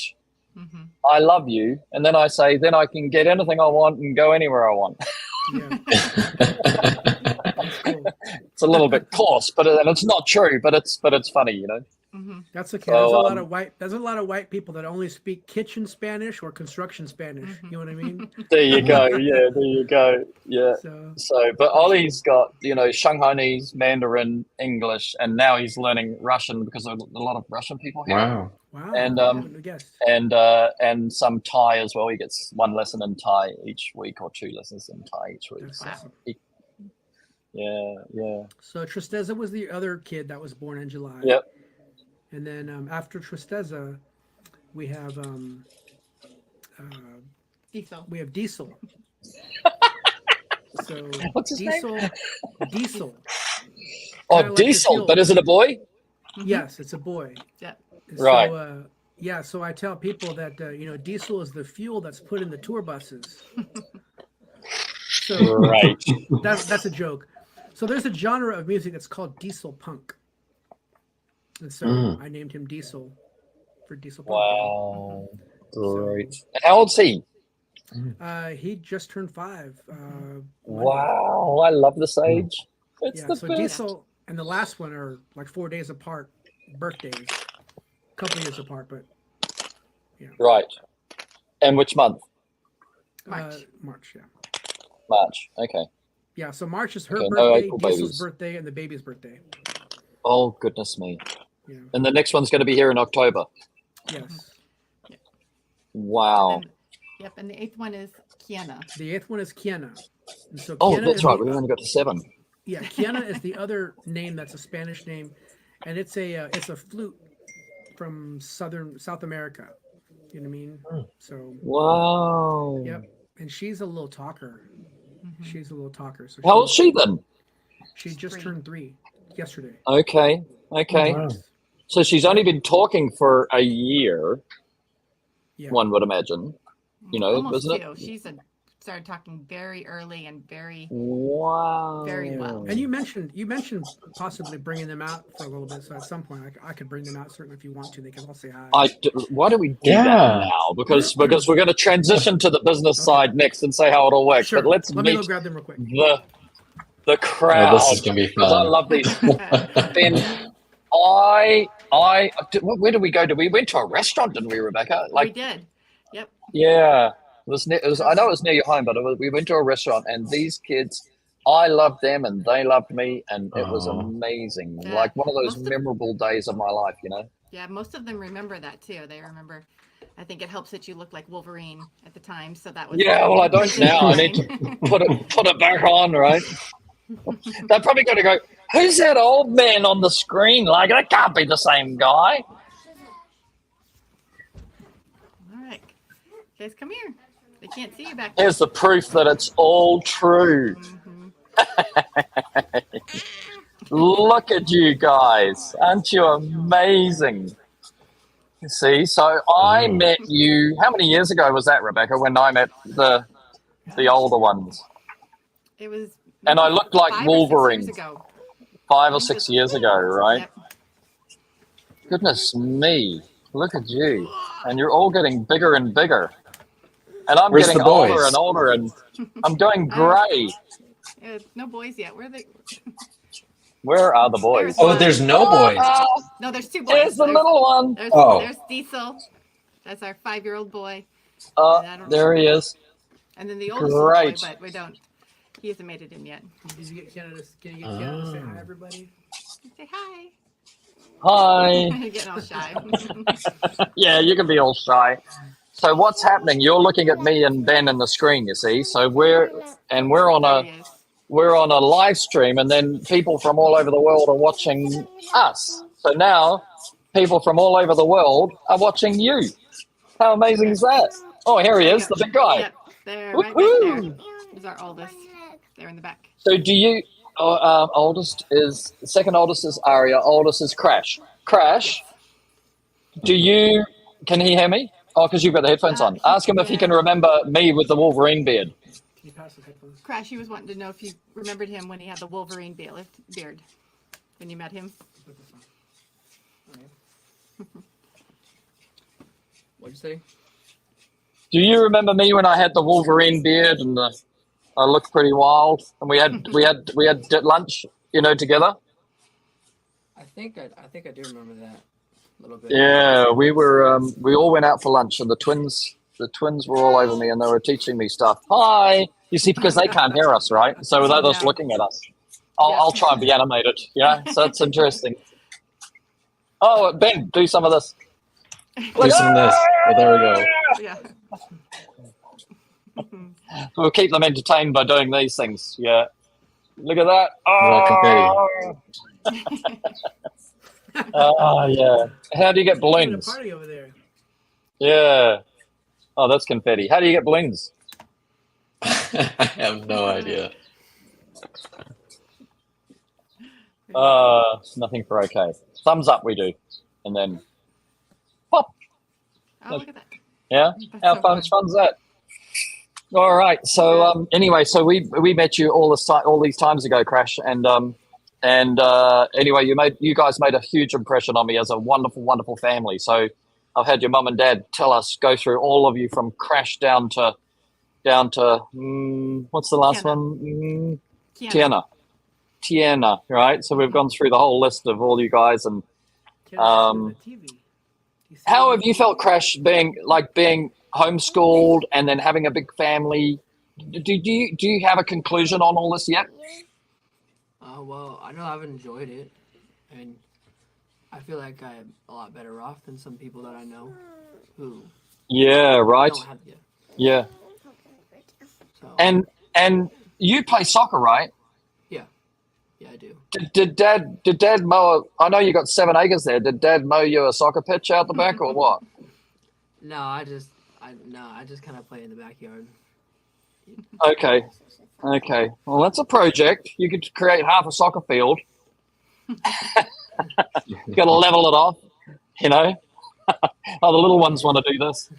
I love you, and then I say, then I can get anything I want and go anywhere I want. Yeah. It's a little bit coarse, and it's not true, but it's funny, That's okay. So, there's a lot of white people that only speak kitchen Spanish or construction Spanish. You know what I mean? There you go. Yeah, there you go. Yeah. So, but Ollie's got, Shanghainese, Mandarin, English, and now he's learning Russian because there are a lot of Russian people here. Wow. And and some Thai as well. He gets one lesson in Thai each week or 2 lessons in Thai each week. That's So awesome. yeah. So Tristeza was the other kid that was born in July. Yep. And then after Tristeza, we have Diesel. we have Diesel. So What's his name? Diesel. Oh, Kinda like the Diesel. fuel. But is it a boy? Yes, it's a boy. Yeah. Right. So, so I tell people that diesel is the fuel that's put in the tour buses. So Right. that's a joke. So there's a genre of music that's called diesel punk. And so I named him Diesel for Diesel Punk. Wow. Great. And how old's he? He just turned 5. Wow. I love this age. It's the So best. Diesel and the last one are like 4 days apart, birthdays, a couple years apart, but Right. And which month? March. March, yeah. March. Okay. Yeah, so March is her Okay, no birthday, April Diesel's babies. birthday, and the baby's birthday. Oh, goodness me. Yeah. And the next one's going to be here in October. Yes. Wow. Yep, and the 8th one is Kiana. The 8th one is Kiana. And so Oh, Kiana that's is right. the- We've only got to 7. Yeah, Kiana is the other name that's a Spanish name, and it's a flute from South America. You know what I mean? So Wow. yep, and she's a little talker. She's a little talker. So How old's she then? She just 3. turned 3 yesterday. Okay. So she's only been talking for a year, Yeah. one would imagine. Almost isn't 2. it? She's started talking very early and very Wow. Very well. And you mentioned possibly bringing them out for a little bit. So at some point, I could bring them out. Certainly, if you want to, they can all say hi. Why don't we do Yeah. that now? Because we're going to transition to the business side next and say how it all works. Sure. But let's Let me go meet grab them real quick. the crowd. Oh, this is gonna be Because I fun. love these. Ben, where did we go? We went to a restaurant, didn't we, Rebecca? we did. Yep. Yeah. I know it was near your home, but we went to a restaurant, and these kids, I loved them, and they loved me, and it was Aw. amazing. Yeah. Like one of those Most of- memorable days of my life, Yeah, most of them remember that too. They remember. I think it helps that you looked like Wolverine at the time, so that was. Yeah, well, I don't now. I need to put it back on, right? They're probably going to go, who's that old man on the screen? Like, that can't be the same guy. All right, guys, come here. They can't see you back there. Here's the proof that it's all true. Look at you guys. Aren't you amazing? See, so I met you. How many years ago was that, Rebecca? When I met the older ones, It was. and I looked like 5 or 6 Wolverine. years ago. 5 I or think 6 it's- years ago, right? Yep. Goodness me, look at you, and you're all getting bigger and bigger, and I'm Where's getting the boys? older and older, and I'm going grey. No boys yet. Where are they? Where are the boys? Oh, there's no boys. No, there's 2 boys. There's the little one. There's Diesel. That's our 5-year-old boy. There he is. And then the oldest Great. boy, but we don't. He hasn't made it in yet. Did you get Canada? Can you get Canada to say hi, everybody? Say hi. Hi. Getting all shy. Yeah, you can be all shy. So what's happening? You're looking at me and Ben in the screen, you see. So we're on There he is. a live stream, and then people from all over the world are watching us. So now people from all over the world are watching you. How amazing is that? Oh, here he is, the big guy. Yep, there, right back Woohoo! there. He's our oldest. There in the back. So do you? Second oldest is Aria. Oldest is Crash. Crash, do you? Can he hear me? Oh, because you've got the headphones on. Ask him if he can remember me with the Wolverine beard. Can you pass the headphones? Crash, he was wanting to know if you remembered him when he had the Wolverine beard. When you met him. Put this on. What'd you say? Do you remember me when I had the Wolverine beard and I looked pretty wild, and we had lunch, together? I think I do remember that a little bit. Yeah, we were. We all went out for lunch, and the twins were all over me, and they were teaching me stuff. Hi, you see, because they can't hear us, right? So they're just looking at us. I'll try and be animated. Yeah, so it's interesting. Oh, Ben, do some of this. Do some of this. Well, there we go. Yeah. We'll keep them entertained by doing these things. Yeah. Look at that. Oh, yeah. How do you get Having a balloons? party over there. Yeah. Oh, that's confetti. How do you get balloons? I have no idea. Nothing for okay. Thumbs up we do. And then pop. Oh, look at that. Yeah. That's How so fun's that? All right. So anyway, so we met you all these times ago, Crash, and anyway, you guys made a huge impression on me as a wonderful, wonderful family. So I've had your mum and dad go through all of you from Crash down to what's the last one? Tiana, right? So we've gone through the whole list of all you guys, and how have you felt, Crash, being homeschooled and then having a big family? Do you have a conclusion on all this yet? Well, I know I've enjoyed it, and I feel like I'm a lot better off than some people that I know who Yeah, right. don't have it. Yeah. So, And you play soccer, right? yeah, I do. Did Dad mow? I know you got 7 acres there. Did Dad mow you a soccer pitch out the back or what? No, I just kind of play in the backyard. Okay. Well, that's a project. You could create half a soccer field. You got to level it off, Oh, the little ones want to do this.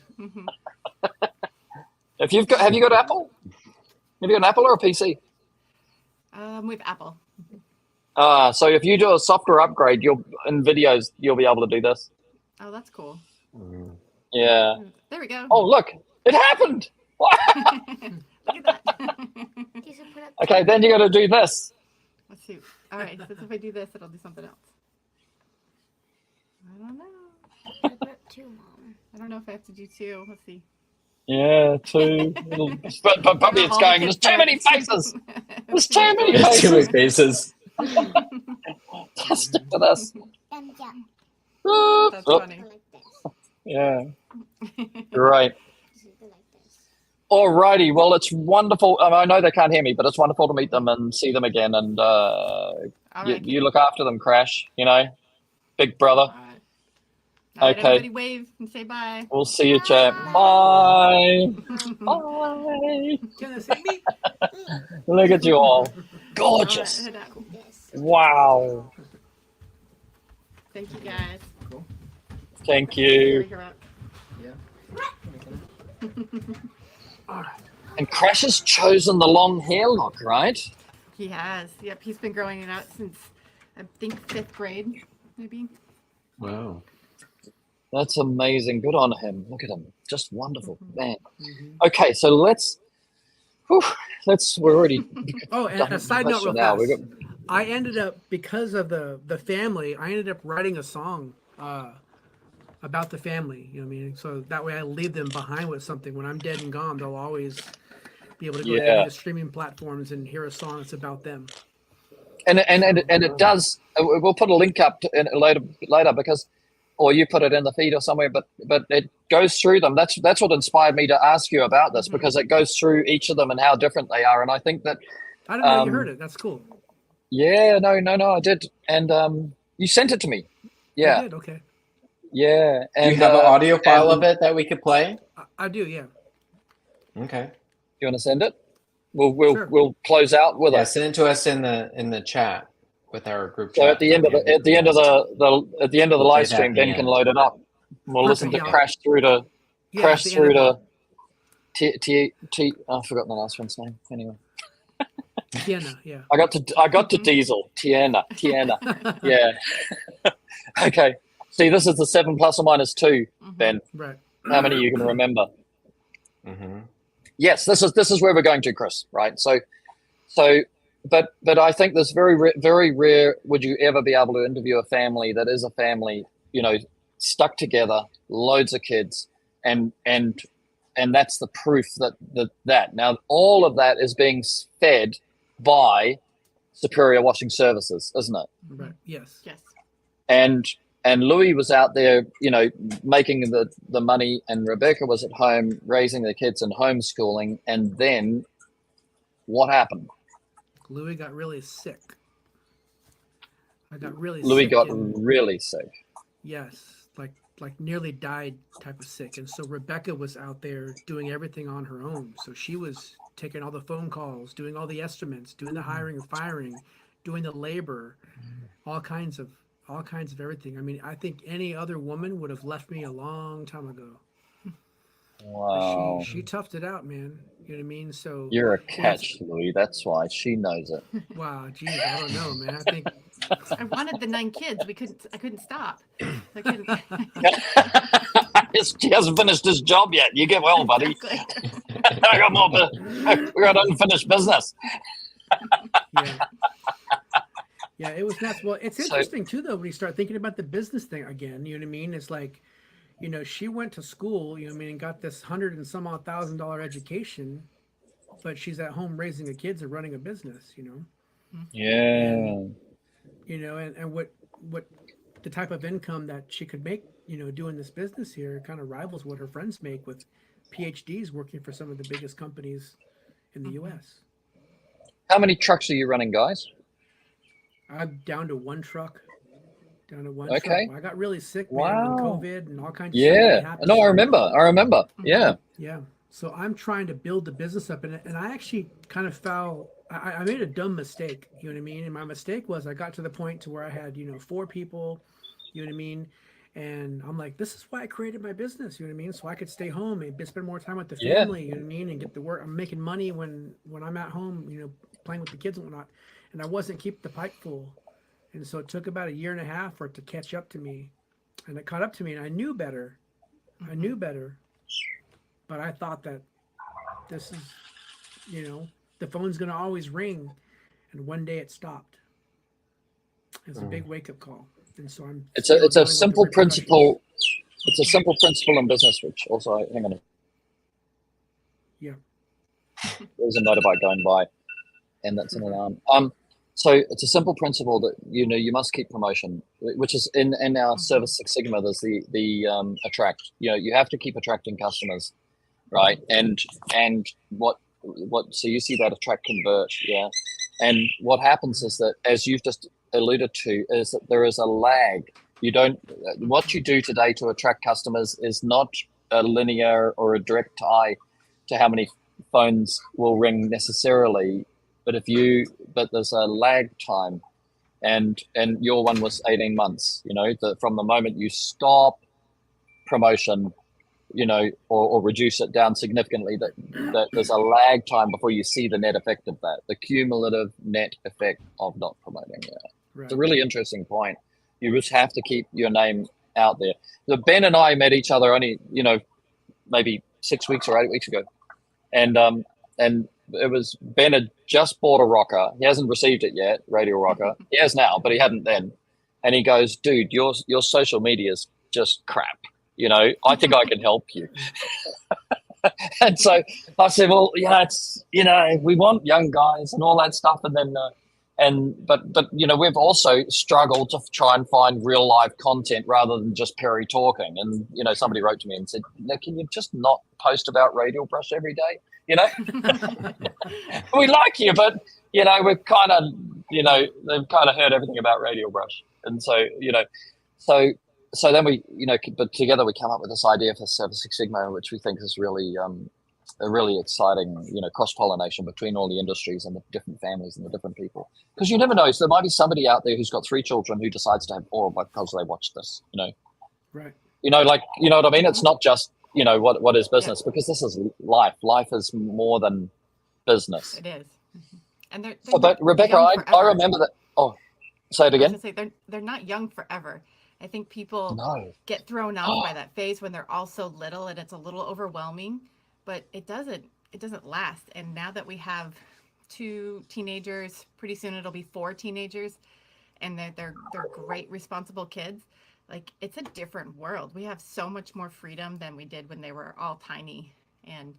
Have you got Apple? Have you got an Apple or a PC? With Apple. So if you do a software upgrade, in videos you'll be able to do this. Oh, that's cool. Yeah. There we go. Oh, look, it happened. Look at that. Okay, then you got to do this. Let's see. All right, so if I do this, it'll do something else. I don't know. I don't know if I have to do 2. Let's see. Yeah, 2. But probably it's going. There's too many faces. There's too many There's too many faces. faces. Stick to this. That's funny. Yeah. Great. Alrighty. Well, it's wonderful. I know they can't hear me, but it's wonderful to meet them and see them again. And you look after them, Crash. Big brother. All right. All right, Okay. everybody wave and say bye. We'll see you, chap. Bye. Bye. Can I see me? Look at you all. All right, Gorgeous. head out. Wow. Thank you, guys. Thank Here, you. you're up. All right. And Crash has chosen the long hair look, right? He has. Yep, he's been growing it out since I think 5th grade, maybe. Wow. That's amazing. Good on him. Look at him. Just wonderful, man. Okay, so let's. We're already. Oh, and done a side note real now. fast. I ended up, because of the family, I ended up writing a song about the family. You know what I mean? So that way I leave them behind with something. When I'm dead and gone, they'll always be able to go to any of the streaming platforms and hear a song that's about them. And it does. We'll put a link up later because, or you put it in the feed or somewhere. But it goes through them. That's what inspired me to ask you about this, because it goes through each of them and how different they are. And I think that I didn't know you heard it. That's cool. Yeah, no, I did, and you sent it to me. Yeah, I did, okay. Yeah, and Do you have an audio file of it that we could play? I do, yeah. Okay. You want to send it? We'll close out with it. Send it to us in the chat with our group chat. So at the end of the live stream, Ben can load it up. We'll listen to Crash through to I've forgotten the last one's name. Anyway. Tiana, yeah. I got to Diesel. Tiana. Yeah. Okay. See, this is the 7 ± 2, Ben. Right. How many you can remember? Mm-hmm. Yes, this is where we're going to, Chris. Right. But I think this very rare. Would you ever be able to interview a family that is a family, stuck together, loads of kids, and that's the proof that now all of that is being fed by Superior Washing Services, isn't it? Right. Yes. And Louis was out there, making the money, and Rebecca was at home raising the kids and homeschooling. And then what happened? Louis got really sick. Louis got really sick. Yes, like nearly died type of sick. And so Rebecca was out there doing everything on her own. So she was taking all the phone calls, doing all the estimates, doing the hiring and firing, doing the labor, all kinds of everything. I mean, I think any other woman would have left me a long time ago. Wow. She toughed it out, man. You know what I mean? So you're a catch, Louis. That's why she knows it. Wow, geez, I don't know, man. I think I wanted the 9 kids. I couldn't stop. I couldn't. He hasn't finished his job yet. You get well, buddy. Exactly. I got more. We got unfinished business. Yeah, it was nuts. Well, it's interesting too, though, when you start thinking about the business thing again. You know what I mean? It's like, she went to school. You know what I mean, and got this $100,000 and some odd education, but she's at home raising the kids and running a business. Yeah. And what the type of income that she could make, doing this business here kind of rivals what her friends make with PhDs working for some of the biggest companies in the U.S. How many trucks are you running, guys? I'm down to one truck. Okay. I got really sick, man, Wow. and COVID and all kinds of stuff. stuff. No, I remember. Yeah. Yeah. So I'm trying to build the business up, and I actually kind of I made a dumb mistake. You know what I mean? And my mistake was I got to the point to where I had 4 people. You know what I mean? And I'm like, this is why I created my business. You know what I mean? So I could stay home and spend more time with the family. You know what I mean? And get to work. I'm making money when I'm at home. Playing with the kids and whatnot. And I wasn't keeping the pipe full. And so it took about 1.5 years for it to catch up to me. And it caught up to me, and I knew better. But I thought that this is, the phone's going to always ring. And one day it stopped. It's a big wake-up call. And so it's a simple principle. It's a simple principle in business, which also, hang on. Yeah. There's a motorbike going by, and that's an alarm. So it's a simple principle that you must keep promotion, which is in our Service Six Sigma. There's the attract. You have to keep attracting customers, right? And what so you see that attract, convert, yeah. And what happens is that, as you've just alluded to, is that there is a lag. What you do today to attract customers is not a linear or a direct tie to how many phones will ring necessarily. But there's a lag time, and your one was 18 months. From the moment you stop promotion, or reduce it down significantly, that there's a lag time before you see the net effect of that, the cumulative net effect of not promoting. Yeah. Right. It's a really interesting point. You just have to keep your name out there. So Ben and I met each other only, maybe 6 weeks or 8 weeks ago. And it was, Ben had just bought a rocker. He hasn't received it yet, Radio Rocker. He has now, but he hadn't then. And he goes, dude, your social media is just crap. I think I can help you. And so I said, well, it's, we want young guys and all that stuff. And then, but we've also struggled to try and find real life content rather than just Perry talking. And, somebody wrote to me and said, can you just not post about Radial Brush every day? We like you, but, we've kind of, they've kind of heard everything about Radial Brush. And so, so then we, but together we come up with this idea for Service Six Sigma, which we think is really a really exciting, cross-pollination between all the industries and the different families and the different people. Because you never know. So there might be somebody out there who's got 3 children who decides to have 4 because they watched this, Right. you know what I mean? It's not just, what is business, because this is life. Life is more than business. It is. Mm-hmm. And they're But Rebecca, I remember that. Oh, say it again. I was gonna say, they're not young forever. I think people No. get thrown off by that phase when they're all so little and it's a little overwhelming, but it doesn't last. And now that we have 2 teenagers, pretty soon it'll be 4 teenagers, and they're great, responsible kids. Like, it's a different world. We have so much more freedom than we did when they were all tiny, and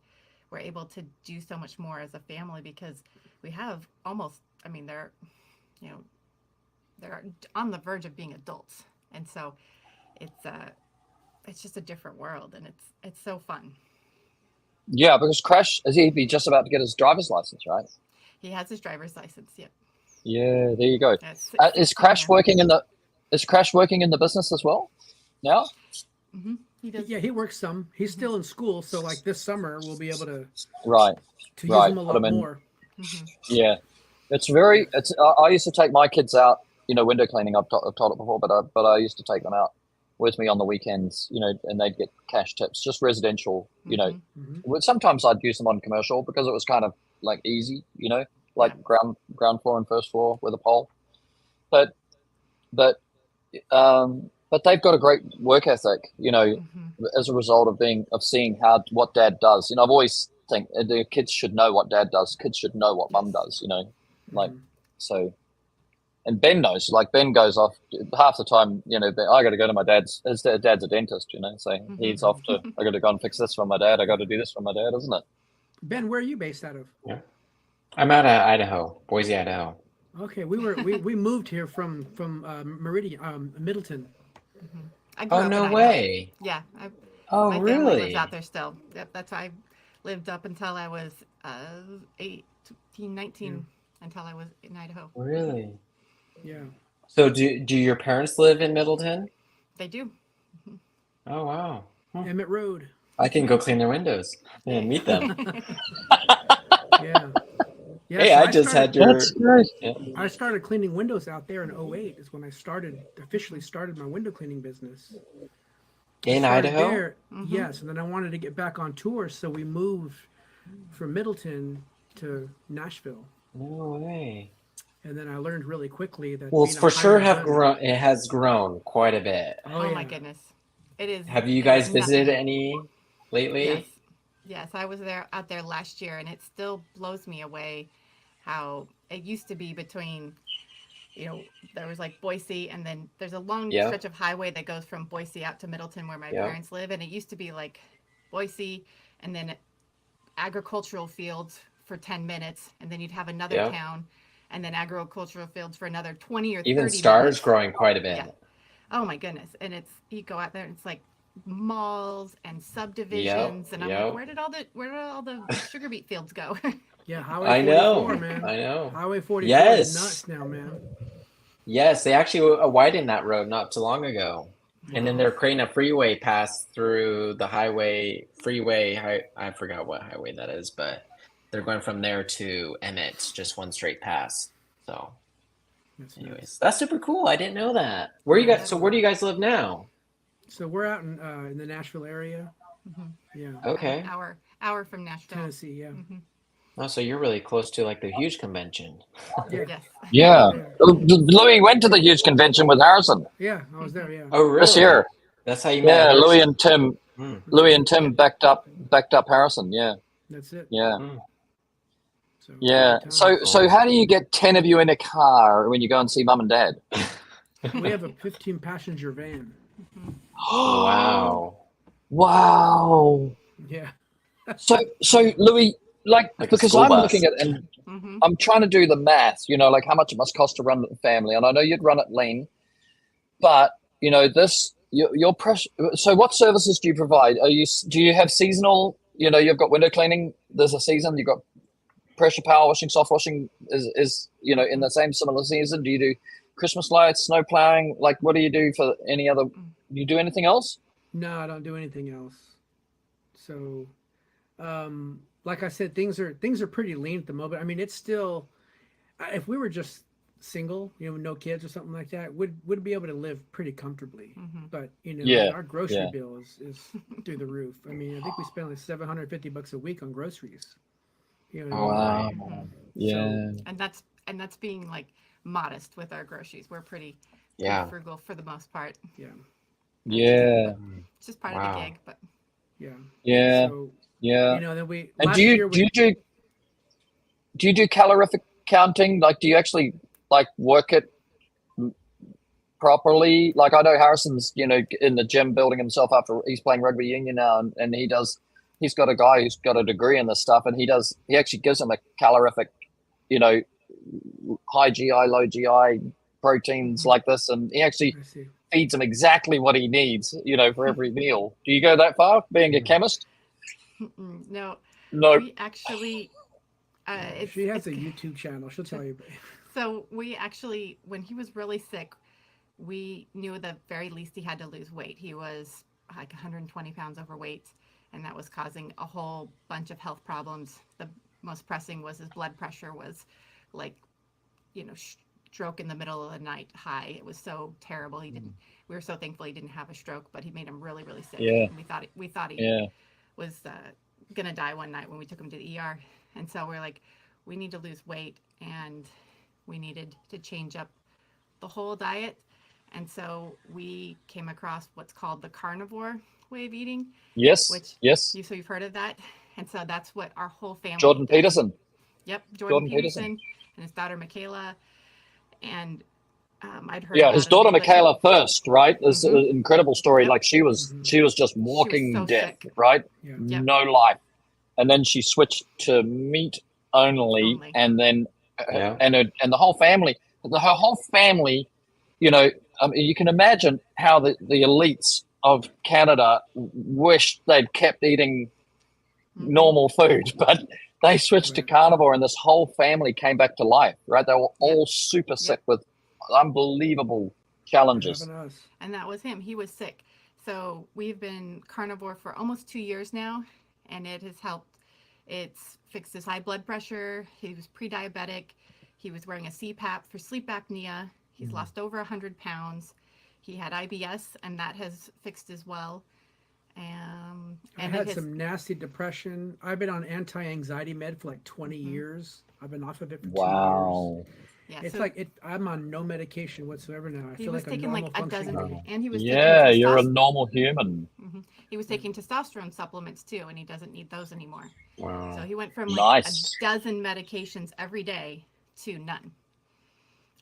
we're able to do so much more as a family because we have almost, they're on the verge of being adults. And so it's just a different world, and it's so fun. Yeah, because Crash, he'd be just about to get his driver's license, right? He has his driver's license. Yep. Yeah, there you go. Yeah, Is Crash working in the business as well now? Mm-hmm. He does. Yeah, he works some. He's still in school, so like this summer we'll be able to Right. use him a lot more. Mm-hmm. Yeah, I used to take my kids out, window cleaning. I've told it before, but I used to take them out with me on the weekends, and they'd get cash tips, just residential, Mm-hmm. Sometimes I'd use them on commercial because it was kind of like easy, like ground floor and first floor with a pole. But they've got a great work ethic, as a result of seeing what Dad does. I've always think the kids should know what Dad does. Kids should know what Mum does. So. And Ben knows, like Ben goes off half the time, I got to go to my dad's. His dad's a dentist, so he's off to, I got to go and fix this for my dad. I got to do this for my dad, isn't it? Ben, where are you based out of? Yeah. I'm out of Idaho, Boise, Idaho. Okay, we moved here from Meridian, Middleton. Mm-hmm. I grew Oh, up no in way. Idaho. Yeah. Oh, My family really? lives out there still. Yep, that's why I lived up until I was 18, 19, until I was in Idaho. Really? Yeah. So do your parents live in Middleton? They do. Oh, wow. Emmett Road. I can go clean their windows and meet them. Yeah. Yeah, Hey, so I just had your... That's great. Yeah. I started cleaning windows out there in 2008 is when I officially started my window cleaning business. In Started Idaho? there, Mm-hmm. yes, and then I wanted to get back on tour, so we moved from Middleton to Nashville. No way. And then I learned really quickly that Well, being a for sure hired gun- it has grown quite a bit. Oh, yeah. my goodness. It is. Have you it guys is visited nothing. any lately? Yes. Yes, I was out there last year, and it still blows me away how it used to be between, there was like Boise, and then there's a long Yeah. stretch of highway that goes from Boise out to Middleton where my Yeah. parents live, and it used to be like Boise and then agricultural fields for 10 minutes, and then you'd have another Yeah. town, and then agricultural fields for another 20 or 30 Even Star's minutes. growing quite a bit. Yeah. Oh my goodness. And you go out there and it's like malls and subdivisions, and I'm yep. like, where did all the sugar beet fields go? Yeah, Highway I 44, know. man. I know. Highway 44 Yes. is nuts now, man. Yes, they actually widened that road not too long ago. And then they're creating a freeway pass through the freeway. I forgot what highway that is, but they're going from there to Emmett, just one straight pass. So, That's anyways, that's super cool. I didn't know that. Where do you guys live now? So we're out in the Nashville area. Yeah, Okay. Hour from Nashville. Tennessee. Yeah, Oh, so you're really close to like the huge convention. yeah, Yes. Yeah. yeah. Louis went to the huge convention with Harrison Yeah, I was there. Yeah, Oh, really? this year. That's how you met. Yeah, Louis Harrison? and Tim backed up Harrison. Yeah, that's it. yeah, So, yeah. good So time. how do you get 10 of you in a car when you go and see mum and dad? we have a 15 passenger van. Wow. Wow. Yeah, So Louis, like Like a because school I'm bus. looking at and Hmm. I'm trying to do the math, like how much it must cost to run the family. And I know you'd run it lean, but your pressure. So what services do you provide? Do you have seasonal, you've got window cleaning, there's a season, you've got pressure power washing, soft washing is in the same similar season. Do you do Christmas lights, snow plowing? Like what do you do for any other, do you do anything else? no, I don't do anything else. So, like I said, things are pretty lean at the moment. I mean, it's still, if we were just single, no kids or something like that, would be able to live pretty comfortably. But Yeah, our grocery yeah. bill is through the roof. I mean, I think we spend like $750 a week on groceries. You know what I mean? Wow. So, Yeah. And that's being like modest with our groceries. We're pretty Yeah. frugal for the most part. yeah, Yeah. It's just part Wow. of the gig, but yeah, Yeah. So Yeah. then we And last do year you do calorific counting? Like, do you actually like work it properly? Like, I know Harrison's, in the gym building himself after he's playing rugby union now, and he's got a guy who's got a degree in this stuff, and he actually gives him a calorific, high GI, low GI proteins like this, and he actually I see. feeds him exactly what he needs, for every meal. Do you go that far, being a chemist? no, No. we actually. She has a YouTube channel. She'll tell you. So we actually, when he was really sick, we knew the very least he had to lose weight. He was like 120 pounds overweight, and that was causing a whole bunch of health problems. The most pressing was his blood pressure was like, stroke in the middle of the night high. It was so terrible. We were so thankful he didn't have a stroke, but he made him really, really sick. Yeah. And we thought he Yeah. was gonna die one night when we took him to the ER. And so we're like, we need to lose weight, and we needed to change up the whole diet. And so we came across what's called the carnivore way of eating. Yes. Which Yes. So you've heard of that? And so that's what our whole family Jordan does. Peterson. Yep, Jordan Jordan Peterson. Peterson and his daughter Michaela. And I'd heard Yeah, about his him, daughter but- Michaela first, right? It's an incredible story. Yep. Like she was just walking so death, sick. right? Yeah. Yep. No life, and then she switched to meat only. And then Yeah. and the whole family, I mean, you can imagine how the elites of Canada wished they'd kept eating normal food, but they switched to carnivore, and this whole family came back to life, right? They were all super sick with unbelievable challenges. Having us. And that was him. He was sick. So we've been carnivore for almost 2 years now, and it has helped. It's fixed his high blood pressure. He was pre-diabetic. He was wearing a CPAP for sleep apnea. He's lost over 100 pounds. He had IBS, and that has fixed as well. I And had it has, some nasty depression. I've been on anti-anxiety med for like 20 years. I've been off of it for 2 years. yeah, It's so like I'm on no medication whatsoever now. I he feel was like a taking normal like a functioning dozen, adult. and he was Yeah, taking you're a testosterone. normal human. He was taking testosterone supplements too, and he doesn't need those anymore. Wow. So he went from like Nice. a dozen medications every day to none.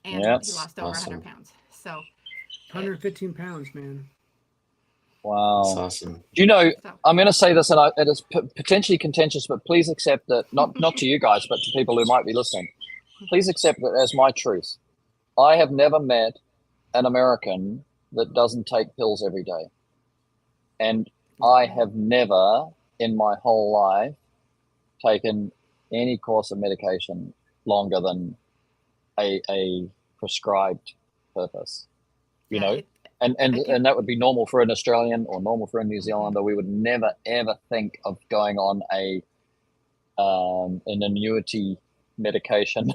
And Yeah. he lost over Awesome. 100 pounds. So 115 pounds, man. Wow. That's awesome. Do you know, So- I'm going to say this, and it is potentially contentious, but please accept that, not to you guys, but to people who might be listening. Please accept it as my truth. I have never met an American that doesn't take pills every day. And I have never in my whole life taken any course of medication longer than a prescribed purpose. You know? And that would be normal for an Australian or normal for a New Zealander. We would never ever think of going on an annuity medication.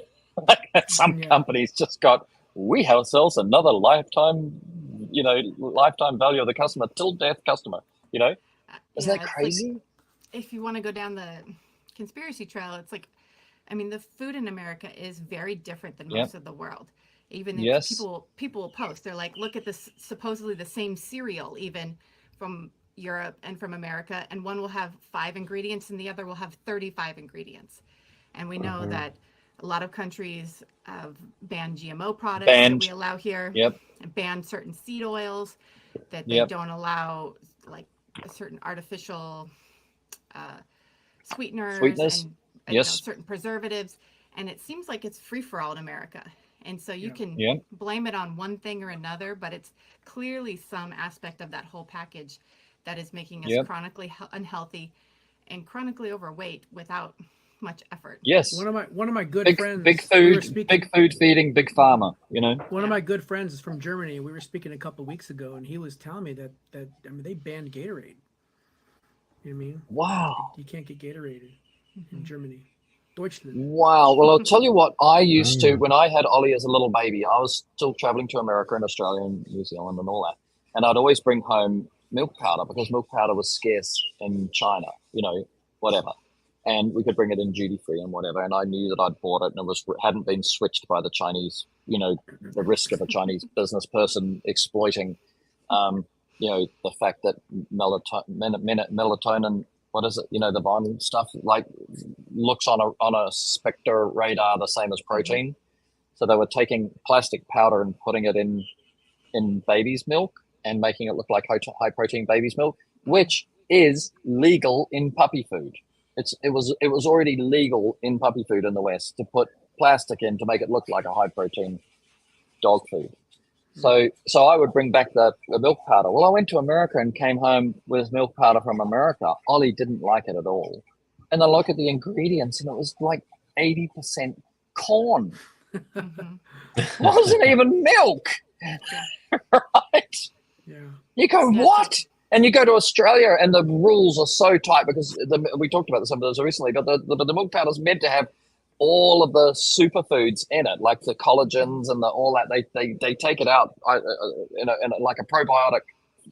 Like some Yeah. companies just got, we have ourselves another lifetime lifetime value of the customer till death customer. Isn't Yeah, that it's crazy? like, if you want to go down the conspiracy trail, it's like, I mean, the food in America is very different than Yep. most of the world. Even if Yes. people will post, they're like, look at this supposedly the same cereal, even from Europe and from America, and one will have 5 ingredients and the other will have 35 ingredients. And we know that a lot of countries have banned GMO products Banned. that we allow here, Yep. and banned certain seed oils, that they Yep. don't allow, like certain artificial sweeteners Sweetness. and Yes. certain preservatives. And it seems like it's free for all in America. And so you Yeah. can Yeah. blame it on one thing or another, but it's clearly some aspect of that whole package that is making us Yep. chronically unhealthy and chronically overweight without much effort. Yes. One of my good Big friends. big we were food, speaking- big food feeding big pharma. One of my good friends is from Germany, and we were speaking a couple of weeks ago, and he was telling me that I mean they banned Gatorade. You know what I mean? Wow. You can't get Gatorade in Germany. Deutschland. Wow. Well, I'll tell you what, I used to, when I had Ollie as a little baby, I was still traveling to America and Australia and New Zealand and all that. And I'd always bring home milk powder because milk powder was scarce in China, whatever. And we could bring it in duty free and whatever. And I knew that I'd bought it and it hadn't been switched by the Chinese, the risk of a Chinese business person exploiting, the fact that melatonin, what is it? The Vitamin stuff, like looks on a spectre radar the same as protein. So they were taking plastic powder and putting it in baby's milk and making it look like high protein baby's milk, which is legal in puppy food. It was already legal in puppy food in the West to put plastic in to make it look like a high protein dog food. So I would bring back the milk powder. Well, I went to America and came home with milk powder from America. Ollie didn't like it at all. And I look at the ingredients and it was like 80% corn. Mhm. It wasn't even milk. Right? Yeah. You go, Yes. what? And you go to Australia and the rules are so tight because we talked about some of those recently, but the milk powder is meant to have all of the superfoods in it, like the collagens and all that. They take it out in like a probiotic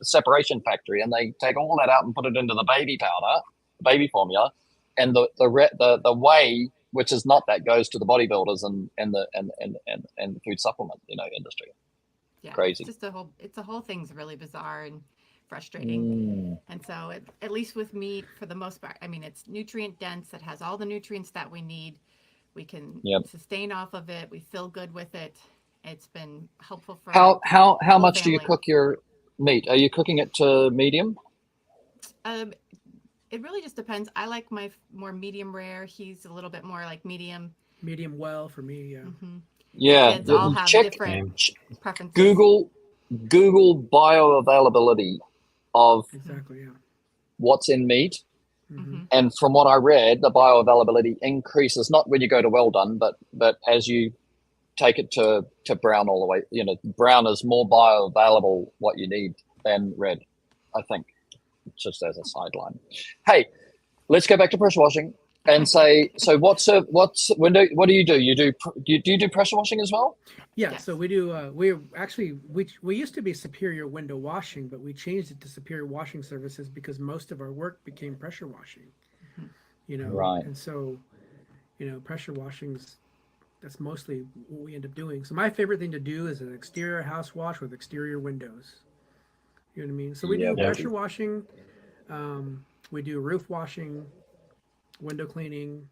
separation factory, and they take all that out and put it into the baby powder, baby formula, and the whey, which is not that, goes to the bodybuilders and the food supplement industry. Yeah, Crazy. It's just the whole thing's really bizarre and frustrating. And so at least with meat, for the most part, I mean, it's nutrient dense. It has all the nutrients that we need. We can sustain off of it. We feel good with it. It's been helpful for How whole much do you family. cook your meat? Are you cooking it to medium? It really just depends. I like my more medium rare. He's a little bit more like medium. Medium well for me, yeah. Mhm. Yeah. Kids all have Check different preferences. Google bioavailability of Exactly, yeah. what's in meat. Mhm. And from what I read, the bioavailability increases not when you go to well done, but as you take it to brown all the way. Brown is more bioavailable what you need than red, I think, just as a sideline. Hey, let's go back to pressure washing and say, so what do you do? Do you do pressure washing as well? Yeah, Yes. so we do. We used to be Superior Window Washing, but we changed it to Superior Washing Services because most of our work became pressure washing. Right. And so, pressure washing's that's mostly what we end up doing. So my favorite thing to do is an exterior house wash with exterior windows. You know what I mean? So we do pressure washing, we do roof washing, window cleaning.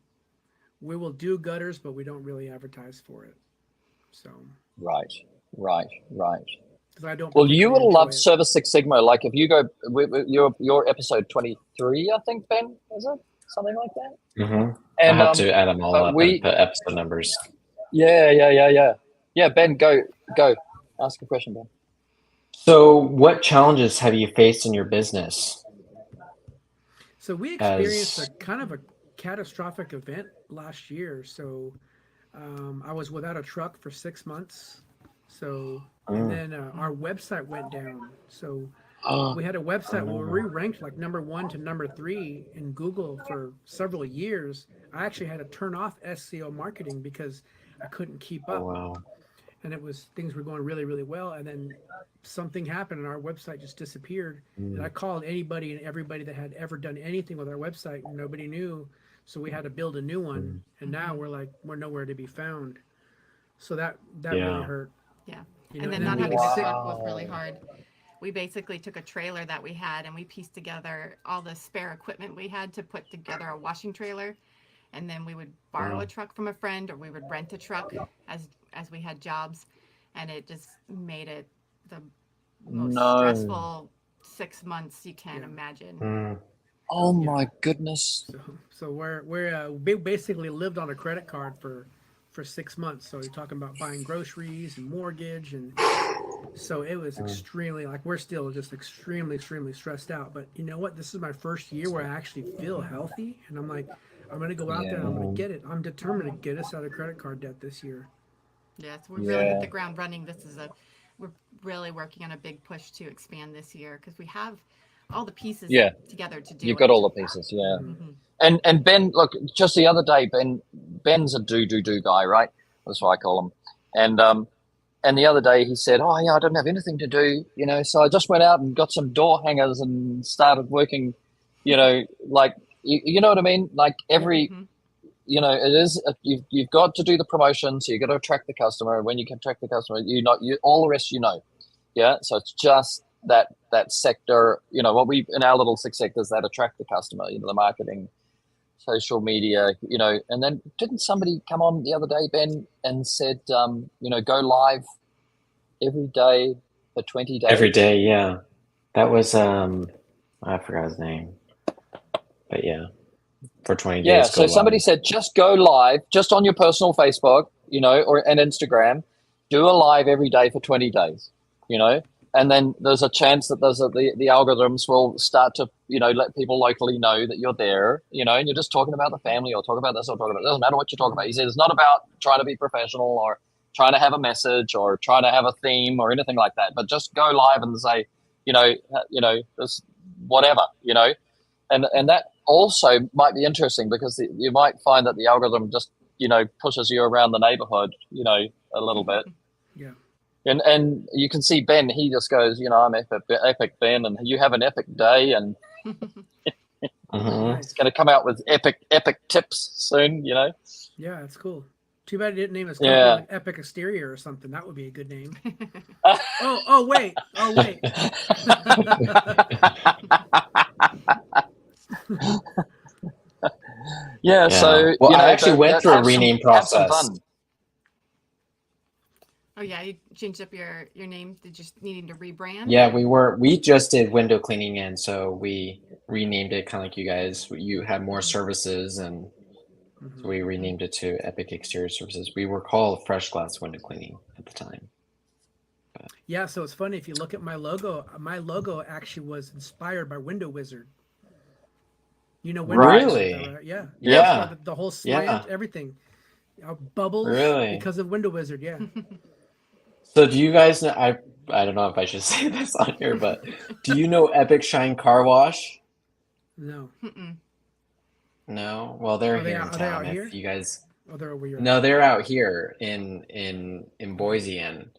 We will do gutters, but we don't really advertise for it. So Right. because I don't. Well, you particularly will love enjoy it. Service Six Sigma. Like if you go, your episode 23, I think, Ben, is it something like that? Mm-hmm. And I have to add them all up and put episode numbers. Yeah. Ben, go. Ask a question, Ben. So, what challenges have you faced in your business? So we experienced a kind of a catastrophic event last year. So I was without a truck for 6 months. So and then our website went down. So we had a website where we ranked like number 1 to number 3 in Google for several years. I actually had to turn off SEO marketing because I couldn't keep up. Oh, wow. and things were going really, really well. And then something happened and our website just disappeared. And I called anybody and everybody that had ever done anything with our website, and nobody knew. So we had to build a new one. And now we're nowhere to be found. So that really hurt. Yeah. You And know, then not we having get a sick. truck was really hard. We basically took a trailer that we had and we pieced together all the spare equipment we had to put together a washing trailer. And then we would borrow a truck from a friend, or we would rent a truck as we had jobs. And it just made it the most stressful 6 months you can imagine. Oh my goodness. So we basically lived on a credit card for 6 months. So you're talking about buying groceries and mortgage, and so it was extremely, like, we're still just extremely stressed out. But you know what? This is my first year where I actually feel healthy, and I'm like, I'm gonna go out there and I'm gonna get it. I'm determined to get us out of credit card debt this year. Yes, we really hit the ground running. We're really working on a big push to expand this year because we have all the pieces together to do You've it. got all the pieces, And Ben, look, just the other day, Ben's a do guy, right? That's what I call him. And the other day he said, "Oh yeah, I don't have anything to do, you know." So I just went out and got some door hangers and started working, you know, like you know what I mean? Like every, you know, it is you've got to do the promotion, so you got to attract the customer. And when you can attract the customer, you all the rest, you know, yeah. So it's just that sector, you know, what we in our little 6 sectors that attract the customer, you know, the marketing, social media, you know. And then didn't somebody come on the other day, Ben, and said, you know, go live every day for 20 days? Every day, yeah. That was I forgot his name. But yeah. For 20 days. Yeah, so somebody live. said just go live, just on your personal Facebook, you know, and Instagram, do a live every day for 20 days, you know. And then there's a chance that the algorithms will start to, you know, let people locally know that you're there, you know, and you're just talking about the family or talking about this or talking about it. It doesn't matter what you're talking about. He said it's not about trying to be professional or trying to have a message or trying to have a theme or anything like that, but just go live and say, you know, this whatever, you know. And that also might be interesting because you might find that the algorithm just, you know, pushes you around the neighborhood, you know, a little bit. Yeah. And you can see Ben, he just goes, you know, I'm epic Ben, and you have an epic day, and it's going to come out with epic tips soon, you know. Yeah, that's cool. Too bad it didn't name his company like Epic Exterior or something. That would be a good name. oh wait. Yeah, so well, you know, I actually went through a rename process. Oh yeah, you changed up your name. Did you needing to rebrand? Yeah, we just did window cleaning, and so we renamed it kind of like you guys. You had more services, and so we renamed it to Epic Exterior Services. We were called Fresh Glass Window Cleaning at the time. Yeah, so it's funny if you look at my logo actually was inspired by Window Wizard. You know, Window Really? Wizard, right? Yeah. Yeah. The whole slant, everything. Bubbles Really? because of Window Wizard, yeah. So do you guys know, I don't know if I should say this on here, but do you know Epic Shine Car Wash? No. No? Well, they're here in Are they town. out If here? you guys Oh, they're over here. No, they're out here in Boise, and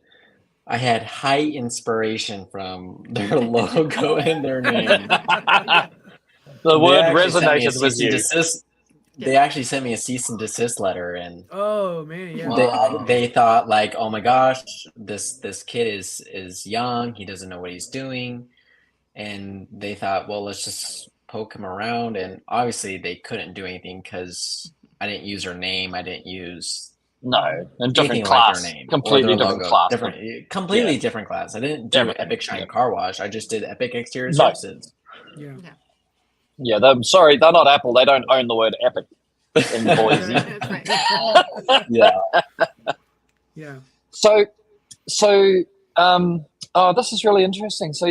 I had high inspiration from their logo and their name. The word actually sent me a resonated with cease and you. desist. They actually sent me a cease and desist letter, and Oh man, yeah. they thought like, oh my gosh, this kid is young, he doesn't know what he's doing, and they thought, well, let's just poke him around, and obviously they couldn't do anything because I didn't use her name, I didn't use No, and different anything class, like their name, completely or their different logo. class. Completely different class. I didn't do Everything. Epic Shine Car Wash. I just did Epic Exterior No. Services. Yeah. Yeah, sorry, they're not Apple. They don't own the word epic in Boise. That's right. Yeah. Yeah. So, oh, this is really interesting. So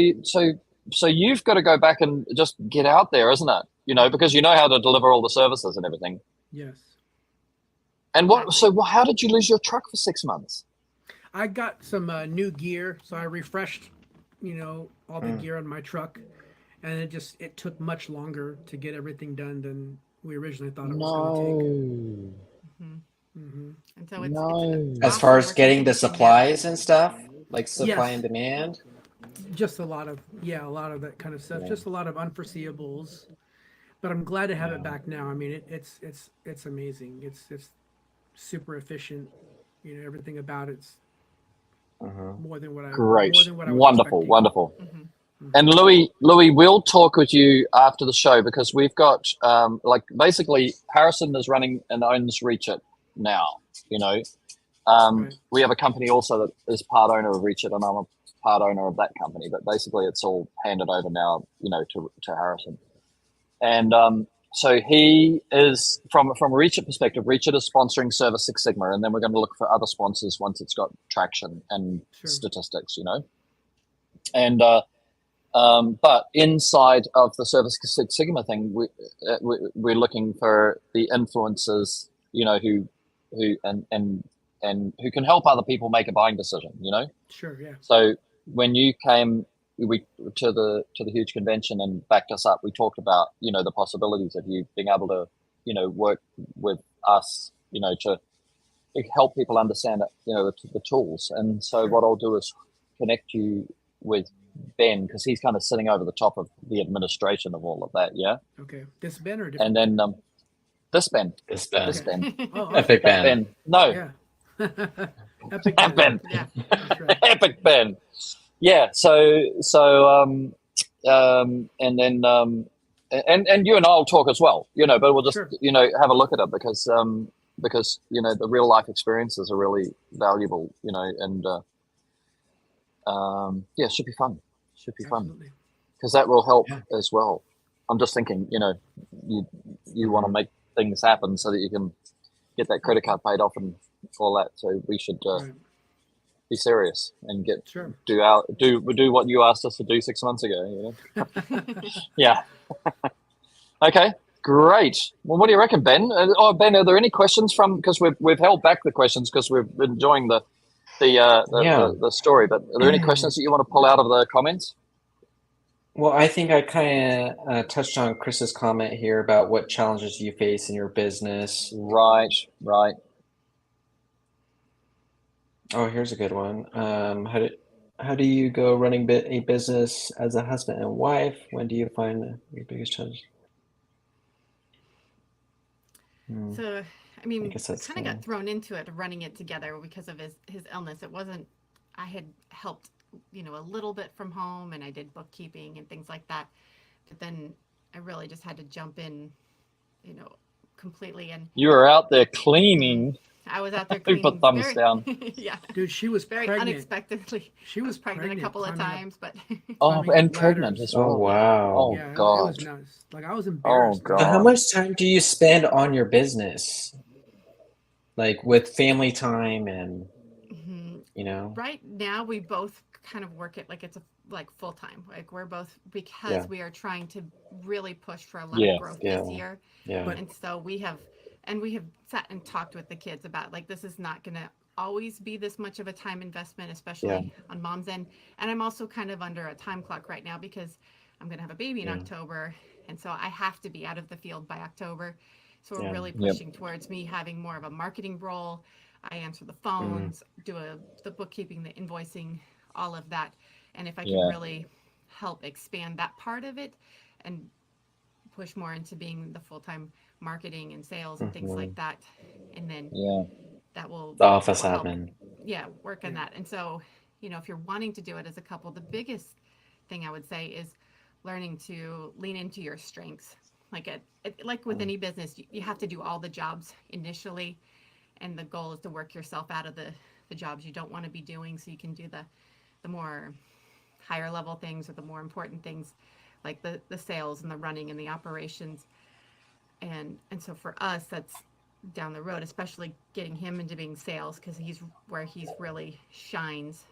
you've got to go back and just get out there, isn't it? You know, because you know how to deliver all the services and everything. Yes. And how did you lose your truck for 6 months? I got some new gear, so I refreshed, you know, all the gear on my truck, and it took much longer to get everything done than we originally thought it was going to take. Hmm. And so it's No. As awesome far as working getting the together. supplies and stuff, like supply Yes. and demand. Just a lot of that kind of stuff. Yeah. Just a lot of unforeseeables. But I'm glad to have it Yeah. back now. I mean, it's amazing. It's super efficient. You know, everything about it's Mhm. more than what I Great. more than what I was Wonderful. expecting. Wonderful. Mhm. And Louis, we'll talk with you after the show because we've got like basically Harrison is running and owns Reach It now. You know, Right. we have a company also that is part owner of Reach It, and I'm a part owner of that company. But basically, it's all handed over now, you know, to Harrison. And so he is from a Reach It perspective. Reach It is sponsoring Service Six Sigma, and then we're going to look for other sponsors once it's got traction and Sure. statistics. You know, and but inside of the Service Six Sigma thing, we're looking for the influencers, you know, who and who can help other people make a buying decision, you know. Sure. Yeah. So when you came to the huge convention and backed us up, we talked about, you know, the possibilities of you being able to, you know, work with us, you know, to help people understand, you know, the tools. And so what I'll do is connect you with Ben, because he's kind of sitting over the top of the administration of all of that. Yeah. Okay. This Ben or different? And then this Ben. This Ben. This Ben. Oh, awesome. Epic That Ben. Ben. No. Yeah. Epic That Ben. Yeah. That's right. Epic Ben. Yeah. So and then and you and I'll talk as well, you know, but we'll just, Sure. you know, have a look at it because you know the real life experiences are really valuable, you know, and yeah, it should be fun. Should be fun Absolutely. because that will help Yeah. as well. I'm just thinking, you know, you want to make things happen so that you can get that credit card paid off and all that. So we should Right. be serious and get Sure. do what you asked us to do 6 months ago. You know. Yeah. Okay. Great. Well, what do you reckon, Ben? Ben, are there any questions from? Because we've held back the questions because we're enjoying the story. But are there any questions that you want to pull out of the comments? Well, I think I kind of touched on Chris's comment here about what challenges you face in your business. Right. Right. Oh, here's a good one. How do you go running a business as a husband and wife? When do you find your biggest challenge? So, I mean, I guess that's kind of got thrown into it, running it together because of his illness. It wasn't, I had helped, you know, a little bit from home and I did bookkeeping and things like that. But then I really just had to jump in, you know, completely. And You were out there cleaning. I was out there Who cleaning. put thumbs down? Yeah. Dude, she was Very pregnant. unexpectedly. She I was was pregnant a couple of climbing up- times, but Oh, climbing and up pregnant ladders. as well. Oh, wow. Oh Yeah, it God. was nuts. Like I was embarrassed. God. So how much time do you spend on your business? Like with family time and, Mhm. you know? Right now we both kind of work it like it's like full time. Like we're both, because Yeah. we are trying to really push for a lot Yeah, of growth yeah. this year. Yeah. But- And so we have sat and talked with the kids about like this is not going to always be this much of a time investment, especially on mom's end. And I'm also kind of under a time clock right now because I'm going to have a baby in Yeah. October, and so I have to be out of the field by October. So we're Yeah. really Yep. pushing towards me having more of a marketing role. I answer the phones, do the bookkeeping, the invoicing, all of that. And if I can Yeah. really help expand that part of it and push more into being the full-time marketing and sales and things like that, and then Yeah. that will The office that will help, admin. yeah, work on that. And so, you know, if you're wanting to do it as a couple, the biggest thing I would say is learning to lean into your strengths. Like like with any business, you have to do all the jobs initially, and the goal is to work yourself out of the jobs you don't want to be doing, so you can do the more higher level things or the more important things, like the sales and the running and the operations. And so for us, that's down the road, especially getting him into being sales, because he's where he's really shines,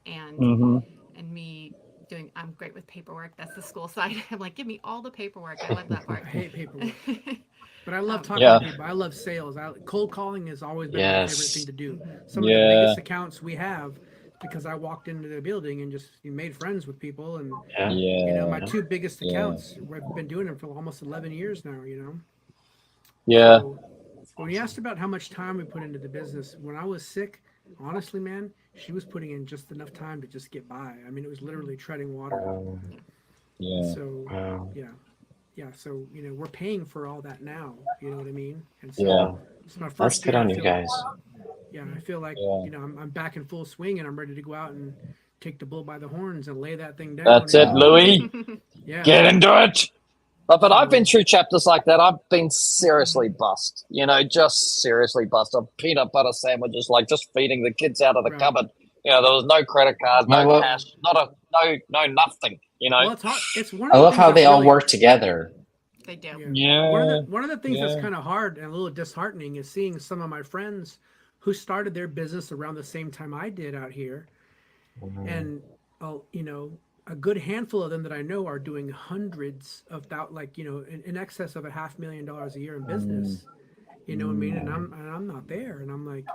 and and me doing, I'm great with paperwork. That's the school side. I'm like, give me all the paperwork. I love that part. I hate paperwork. But I love talking Yeah. to people. I love sales. Cold calling has always been my Yes. favorite thing to do. Mhm. Some of the Yeah. biggest accounts we have, because I walked into the building and just made friends with people. And Yeah. Yeah. you know, my two biggest Yeah. accounts, I've been doing them for almost 11 years now. You know. Yeah. So When you asked about how much time we put into the business, when I was sick, honestly, man, she was putting in just enough time to just get by. I mean, it was literally treading water. Yeah. So, yeah. So, we're paying for all that now. You know what I mean? And so, Yeah. it's my That's first good year. on you guys. Yeah, I feel like, Yeah. I'm back in full swing and I'm ready to go out and take the bull by the horns and lay that thing down. That's it, Louis. Yeah. Get into it. But I've been through chapters like that. I've been seriously bust. Just seriously bust. Of peanut butter sandwiches, like just feeding the kids out of the Right. cupboard. There was no credit card, no Well, cash, no nothing. Well, it's hard. It's one of I the love things how that's they all really- work together. They do. Yeah. One of the things that's Yeah. kind of hard and a little disheartening is seeing some of my friends who started their business around the same time I did out here, and a good handful of them that I know are doing hundreds of in excess of $500,000 a year in business. You know what I mean? And I'm not there, and I'm like,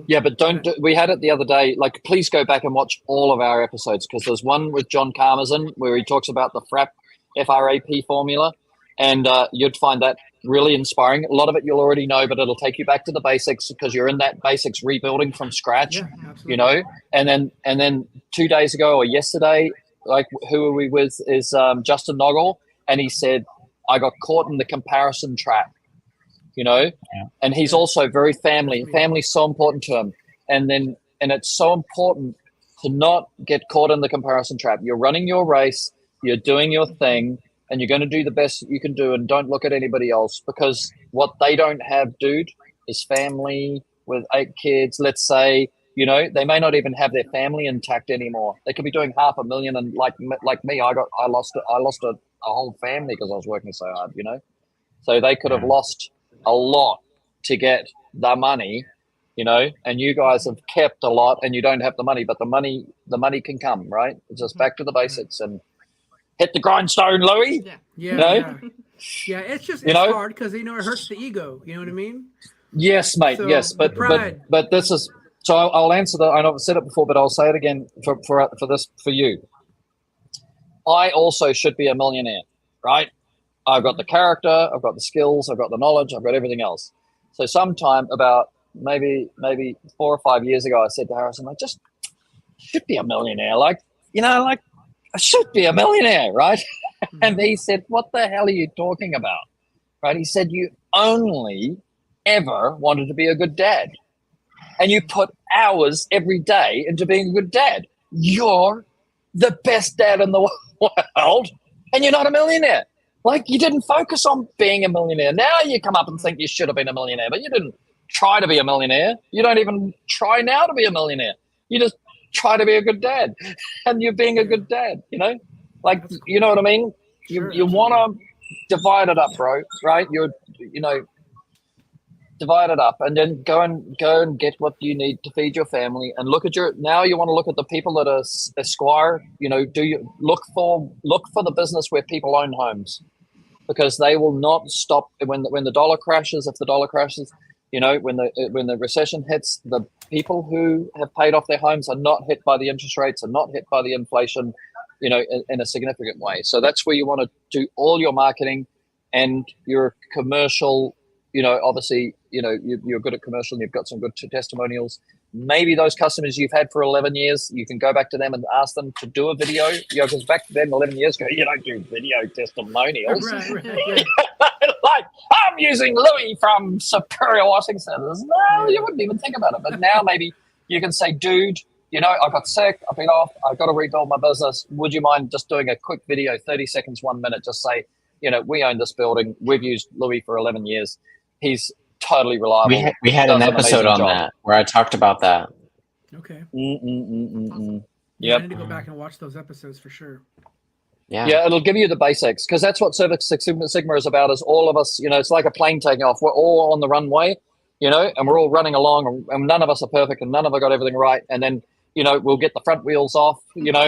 Yeah, but we had it the other day. Like, please go back and watch all of our episodes, because there's one with John Karmazin where he talks about the FRAP formula, and you'd find that really inspiring. A lot of it you'll already know, but it'll take you back to the basics because you're in that basics rebuilding from scratch. Yeah, absolutely. And then 2 days ago or yesterday, like, who are we with is Justin Noggle, and he said, I got caught in the comparison trap. And he's also very family. Family's so important to him. And it's so important to not get caught in the comparison trap. You're running your race, you're doing your thing, and you're going to do the best that you can do, and don't look at anybody else, because what they don't have, dude, is family with 8 kids. Let's say, they may not even have their family intact anymore. They could be doing $500,000, and like me, I lost a whole family because I was working so hard. So they could have lost a lot to get the money, and you guys have kept a lot, and you don't have the money, but the money can come, right? It's just back to the basics and hit the grindstone, Louis. Yeah. It's just it's hard because it hurts the ego. You know what I mean? Yes, mate. So, yes, but pride. but this is so. I'll answer that. I know I've said it before, but I'll say it again for you. I also should be a millionaire, right? I've got the character, I've got the skills, I've got the knowledge, I've got everything else. So sometime about maybe 4 or 5 years ago, I said to Harrison, I just should be a millionaire. I should be a millionaire, right? And he said, what the hell are you talking about? Right? He said, you only ever wanted to be a good dad. And you put hours every day into being a good dad. You're the best dad in the world, and you're not a millionaire. Like, you didn't focus on being a millionaire. Now you come up and think you should have been a millionaire, but you didn't try to be a millionaire. You don't even try now to be a millionaire. You just try to be a good dad, and you're being a good dad, Like, you know what I mean? You want to divide it up, bro, right? Divide it up, and then go and get what you need to feed your family, and look at now you want to look at the people that are Esquire, do you look for the business where people own homes, because they will not stop when the dollar crashes. If the dollar crashes, when the recession hits, the people who have paid off their homes are not hit by the interest rates, are not hit by the inflation, in a significant way. So that's where you want to do all your marketing, and your commercial. Obviously, you're good at commercial and you've got some good testimonials. Maybe those customers you've had for 11 years, you can go back to them and ask them to do a video. Because back then, 11 years ago, you don't do video testimonials. Right, yeah. Like, I'm using Louis from Superior Washing Centers. No, you wouldn't even think about it. But now maybe you can say, dude, I got sick, I've been off, I've got to rebuild my business. Would you mind just doing a quick video, 30 seconds, 1 minute, just say, we own this building. We've used Louis for 11 years. He's totally reliable. We had an episode on that where I talked about that. Okay. Awesome. Yeah, I need to go back and watch those episodes for sure. Yeah, it'll give you the basics, because that's what Service Six Sigma is about. Is all of us, it's like a plane taking off. We're all on the runway, and we're all running along, and none of us are perfect, and none of us got everything right. And then, we'll get the front wheels off,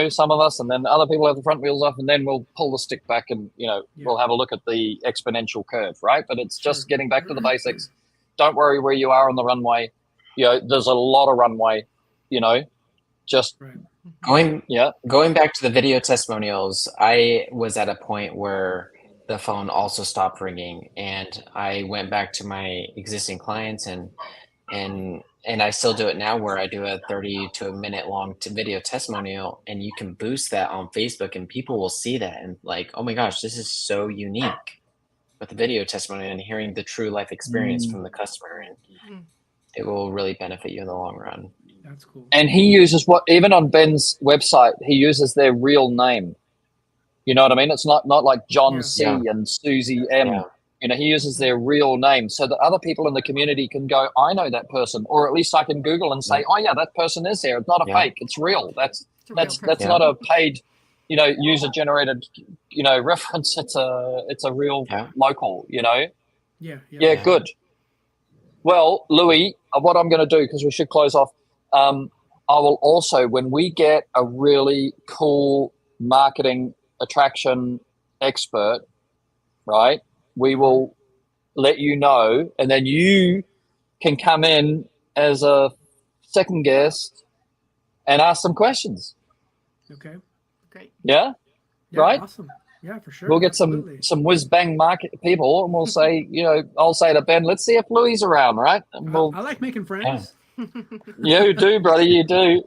some of us, and then other people have the front wheels off, and then we'll pull the stick back, and we'll have a look at the exponential curve, right? But it's just getting back to the basics. Don't worry where you are on the runway. There's a lot of runway. Just going back to the video testimonials. I was at a point where the phone also stopped ringing, and I went back to my existing clients, and I still do it now, where I do a 30 to a minute long video testimonial, and you can boost that on Facebook, and people will see that and like, oh my gosh, this is so unique with the video testimonial and hearing the true life experience from the customer, and it will really benefit you in the long run. That's cool. And he uses even on Ben's website, he uses their real name. You know what I mean? It's not like John C and Susie M. Yeah. You know, he uses their real name so that other people in the community can go, I know that person, or at least I can Google and say, oh yeah, that person is there. It's not a fake. It's real. That's not a paid, user generated, reference. It's a real local. Yeah, good. Well, Louis, what I'm going to do, because we should close off, I will also, when we get a really cool marketing attraction expert, right, we will let you know, and then you can come in as a second guest and ask some questions. Okay. Great. Yeah? Right? Awesome. Yeah, for sure. We'll get Absolutely. some whiz bang market people, and we'll say, I'll say to Ben, let's see if Louis is around, right? And I like making friends. You do, brother. You do.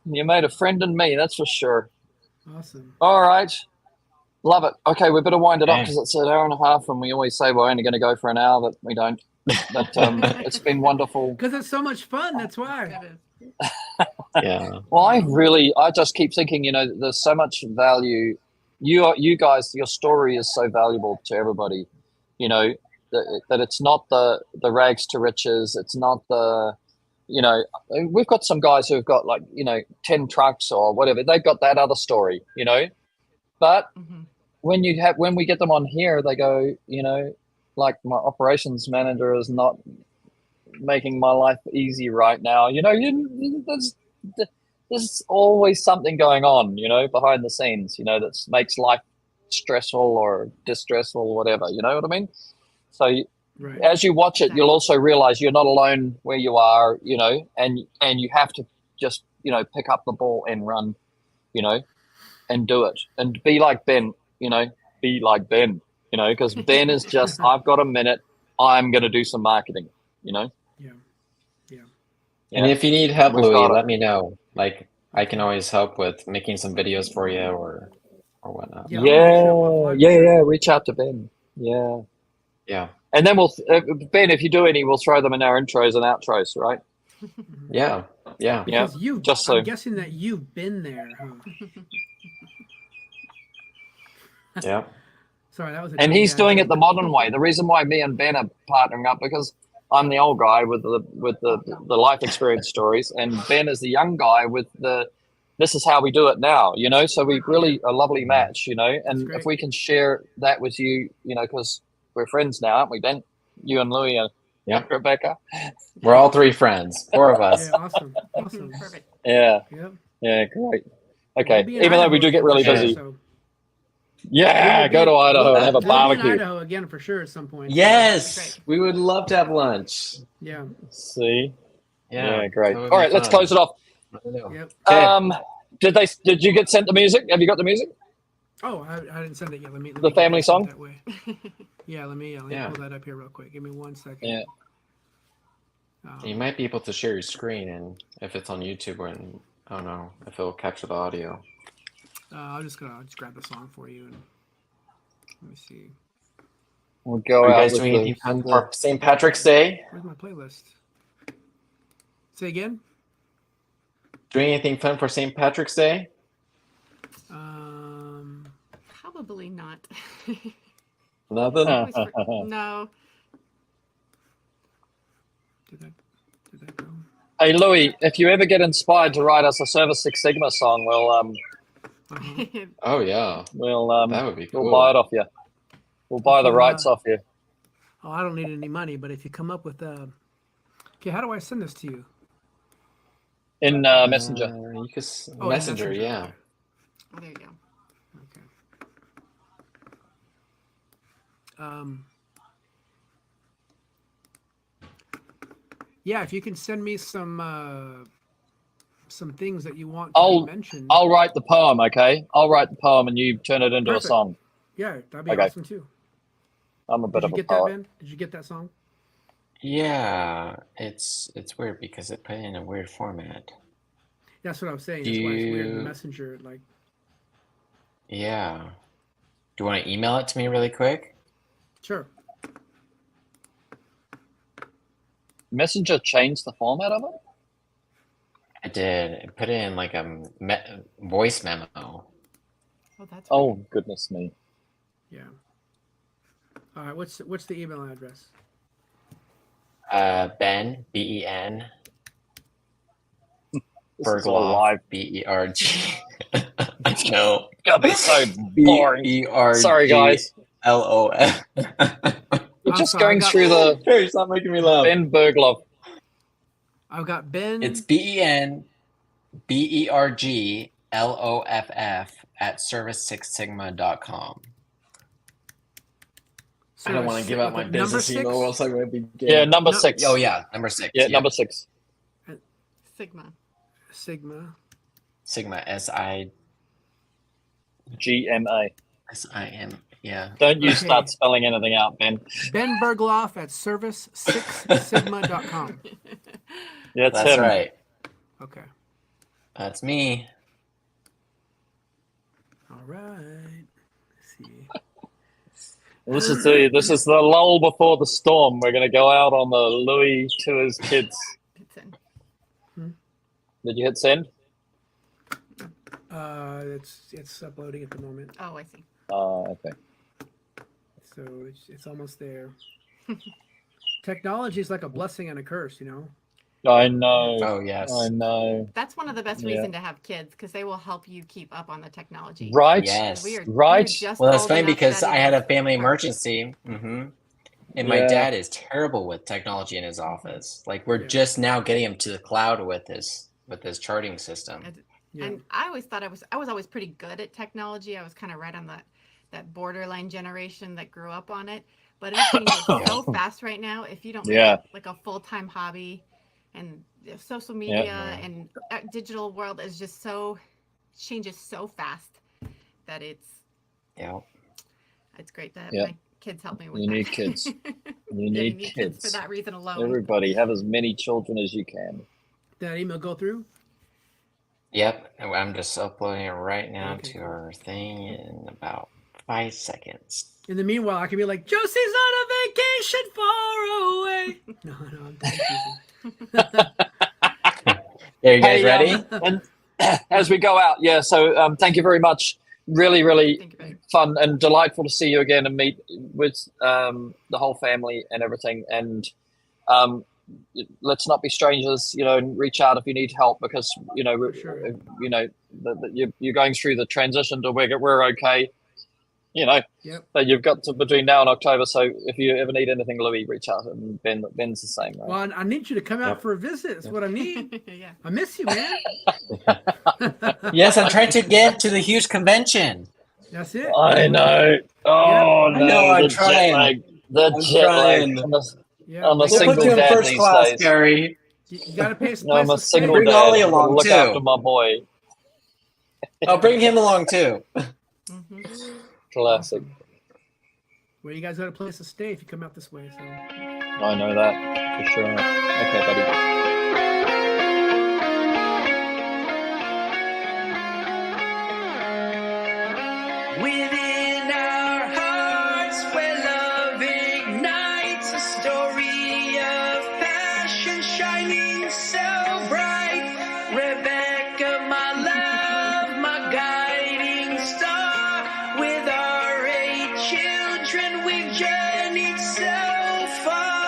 You made a friend in me, that's for sure. Awesome. All right. Love it. Okay, we better wind it up because it's an hour and a half, and we always say we're only going to go for an hour, but we don't. But it's been wonderful. Because it's so much fun. That's why. Yeah. Well, I just keep thinking, there's so much value. You guys, your story is so valuable to everybody. That it's not the rags to riches. It's not the, we've got some guys who've got 10 trucks or whatever. They've got that other story, But when we get them on here, they go, like my operations manager is not making my life easy right now. There's always something going on, behind the scenes, that makes life stressful or distressful or whatever. You know what I mean? So as you watch it, you'll also realize you're not alone where you are, and you have to just, pick up the ball and run, and do it and be like Ben, because Ben is just, I've got a minute. I'm going to do some marketing, Yeah. And if you need help, Louis, let me know. Like, I can always help with making some videos for you or whatnot. Yeah. Reach out to Ben. Yeah. And then Ben, if you do any, we'll throw them in our intros and outros, right? Yeah. Because I'm guessing that you've been there, huh? Yeah. Sorry, that was. And he's doing it the modern way. The reason why me and Ben are partnering up, because I'm the old guy with the life experience stories, and Ben is the young guy with this is how we do it now, So we really a lovely match, And if we can share that with you, because we're friends now, aren't we, Ben? You and Louis and Rebecca. We're all three friends. 4 of us. Yeah, awesome. Perfect. Yeah. Yep. Yeah, great. Okay. We'll be in Even though we Idaho do get really for sure, busy. so- Yeah, go to Idaho and have a We'll be in barbecue. Idaho again for sure at some point. Yes. We would love to have lunch. Yeah. See? Yeah. Yeah, great. that would All be right, let's fun. close it off. Yep. Okay. Did you get sent the music? Have you got the music? Oh, I didn't send it yet. Let me The get family that sent song? That way. Yeah, let me Yeah. pull that up here real quick. Give me 1 second. Yeah. You might be able to share your screen, and if it's on YouTube, and I don't know if it'll capture the audio. I'll just grab the song for you and let me see. We'll go Are you out guys with doing anything fun for St. Patrick's Day? Where's my playlist? Say again. Doing anything fun for St. Patrick's Day? Probably not. Nothing. No. Did that go? Hey, Louis, if you ever get inspired to write us a Service Six Sigma song, Oh yeah, that would be cool. we'll buy it off you. We'll buy the rights off you. Oh, I don't need any money, but if you come up with okay, how do I send this to you? In Messenger. You could Oh, Messenger, yeah. Okay. Oh, there you go. Yeah, if you can send me some things that you want to be mentioned. I'll write the poem, okay? I'll write the poem and you turn it into Perfect. a song. Yeah, that'd be Okay. awesome too. I'm a bit Did of you a get that, poet. Ben? Did you get that song? Yeah, it's weird because it put it in a weird format. That's what I'm saying. Do That's why it's weird in the you, messenger. Like, yeah. Do you want to email it to me really quick? sure. Messenger changed the format of it? I did. I put it in like a voice memo. Oh, that's Oh, weird. goodness me. Yeah. All right. What's the email address? Ben, B-E-N, This is all Bergloff, live. B-E-R-G. No. Gonna be so boring. Sorry, guys. B-E-R-G-L-O-F. We're I'm just sorry, I going got- through the Hey, stop making me laugh. Ben Bergloff. I've got Ben. It's B-E-N, B-E-R-G-L-O-F-F at service6sigma.com. I don't want to give out my business email or else I'm going to be Yeah, number No- 6. Oh, yeah, number 6. Yeah, number 6. Sigma. Sigma. Sigma, S-I-S-I-M, GMA. yeah. Don't you Okay. start spelling anything out, Ben. Ben Bergloff at service6sigma.com. Yeah, That's him. right. Okay. That's me. All right. Let's see. This is the lull before the storm. We're going to go out on the Louis to his kids. It's in. Did you hit send? It's uploading at the moment, Oh, I see. Okay. so it's almost there. Technology is like a blessing and a curse, you know. I know. Oh, yes. I know. That's one of the best Yeah. reason to have kids because they will help you keep up on the technology. Right? Yes. We are Right. just Well, that's old funny enough because that I it had a is family hard. emergency. And my Yeah. dad is terrible with technology in his office. Like we're Yeah. just now getting him to the cloud with his charting system. Yeah. And I always thought I was always pretty good at technology. I was kind of right on that borderline generation that grew up on it. But it changes so fast right now. If you don't make Yeah. it like a full-time hobby, and social media and digital world is just changes so fast that it's great to have Yeah. my kids help me with You that. need kids. You Yeah, need kids kids. for that reason alone. Everybody, have as many children as you can. Did that email go through? Yep. And I'm just uploading it right now Okay, to cool. our thing in about 5 seconds. In the meanwhile, I can be like, Josie's on a vacation far away. No, I'm teasing. There, you guys Hey, ready? And as we go out, so thank you very much. Really, really Thank you, babe. fun and delightful to see you again and meet with the whole family and everything. And let's not be strangers, and reach out if you need help because, For sure. you're going through the transition to we're okay, Yep. that you've got to between now and October. So if you ever need anything, Louis, reach out. And Ben's the same. Right? Well, I need you to come out Yep. for a visit. That's what I need. Yeah. I miss you, man. Yes, I'm trying to get to the huge convention. That's it. I know. Oh, I no. know, I'm the trying. jet lag. The I'm jet trying. lag. Yeah. I'm a you We'll single put you in dad first these class, days. Gary. got to pay some No, I'm a place to stay. single Bring dad. Ollie I've got to along, look too. after my boy. I'll bring him along too. Mhm. Classic. Well, you guys got a place to stay if you come out this way. So I know that for sure. Okay, buddy. Within our hearts, where love ignites, a story of passion shining so bright. Rebecca, my love, my guiding star. With our 8 children, we've journeyed so far.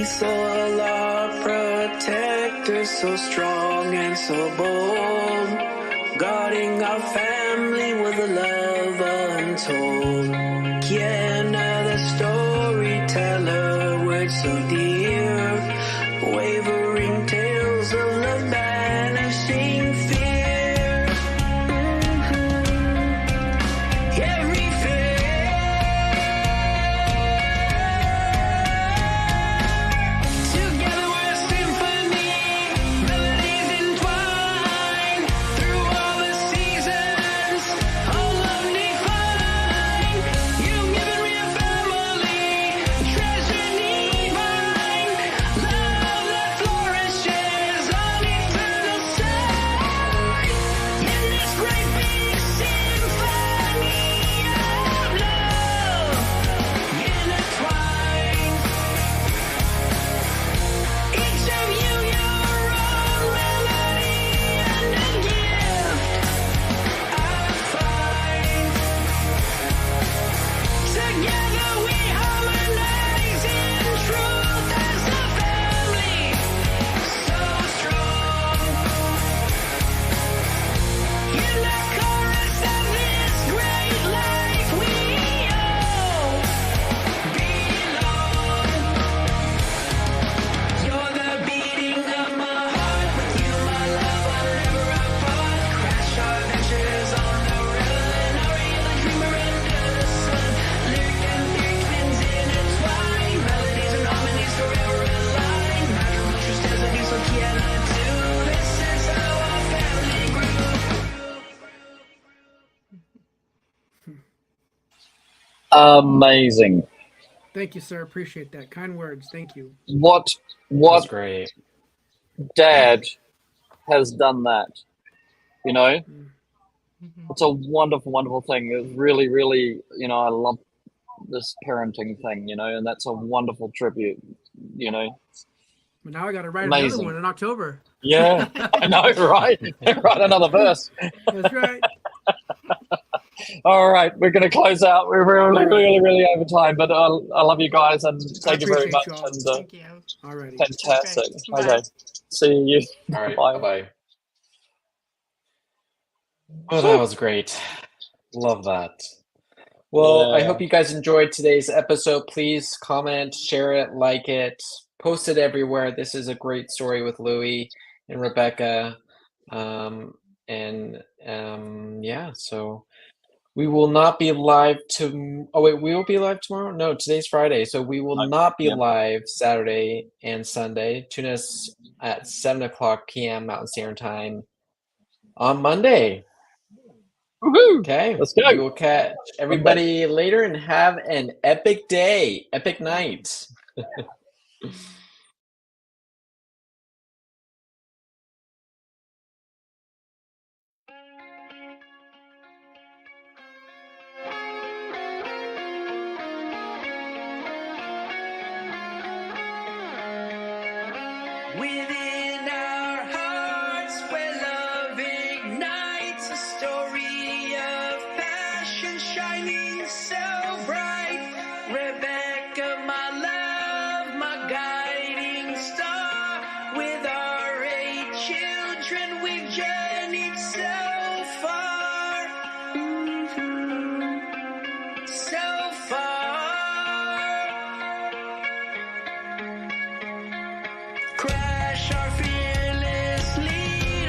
We saw our protector, so strong and so bold, guarding our family with a love untold. Yeah, another storyteller, words so dear, wavering tales of love, banishing fear. Every together we're a symphony, melodies entwined through all the seasons, all love divine. You've given me a family, treasure divine, love that flourishes on eternal side. In this great big symphony of love, intertwined. Each of you your own melody and a gift I find. Together we harmonize in truth as a family, so strong. In the chorus of this great life we all belong. You're the beating of my heart. With you, my love, I'm never apart. Crash our adventures on the run. Ariel, the dreamer under the sun. Lyric and lyric twins intertwined. Melodies and harmonies forever aligned. Matrimonious destiny, so cannot do. This is how our family grew. Amazing. Thank you, sir. Appreciate that. Kind words. Thank you. What That's great. dad has done that? You know, Mhm. it's a wonderful, wonderful thing. It's really, really, you know, I love this parenting thing, you know, and that's a wonderful tribute, you know. But now I got to write another Amazing. one in October. Yeah, I know, right? Write another verse. That's right. All right, we're going to close out. We're really, really, really over time, but I love you guys and thank you very appreciate much. you all. And Thank you. All righty. fantastic. Bye. Okay, see you. All right. Bye. Bye. Oh, that was great. Love that. Well, I Yeah. hope you guys enjoyed today's episode. Please comment, share it, like it, post it everywhere. This is a great story with Louie and Rebecca. Yeah, so we will not be live oh wait, we will be live tomorrow? No, today's Friday. So we will not be yeah. live Saturday and Sunday. Tune us at 7:00 p.m. Mountain Standard Time on Monday. Woohoo! Okay. Let's go. We will catch everybody later and have an epic day, epic night. Within our hearts, where love ignites, a story of passion shining so bright. Rebecca, my love, my guiding star. With our 8 children, we've journeyed so far. So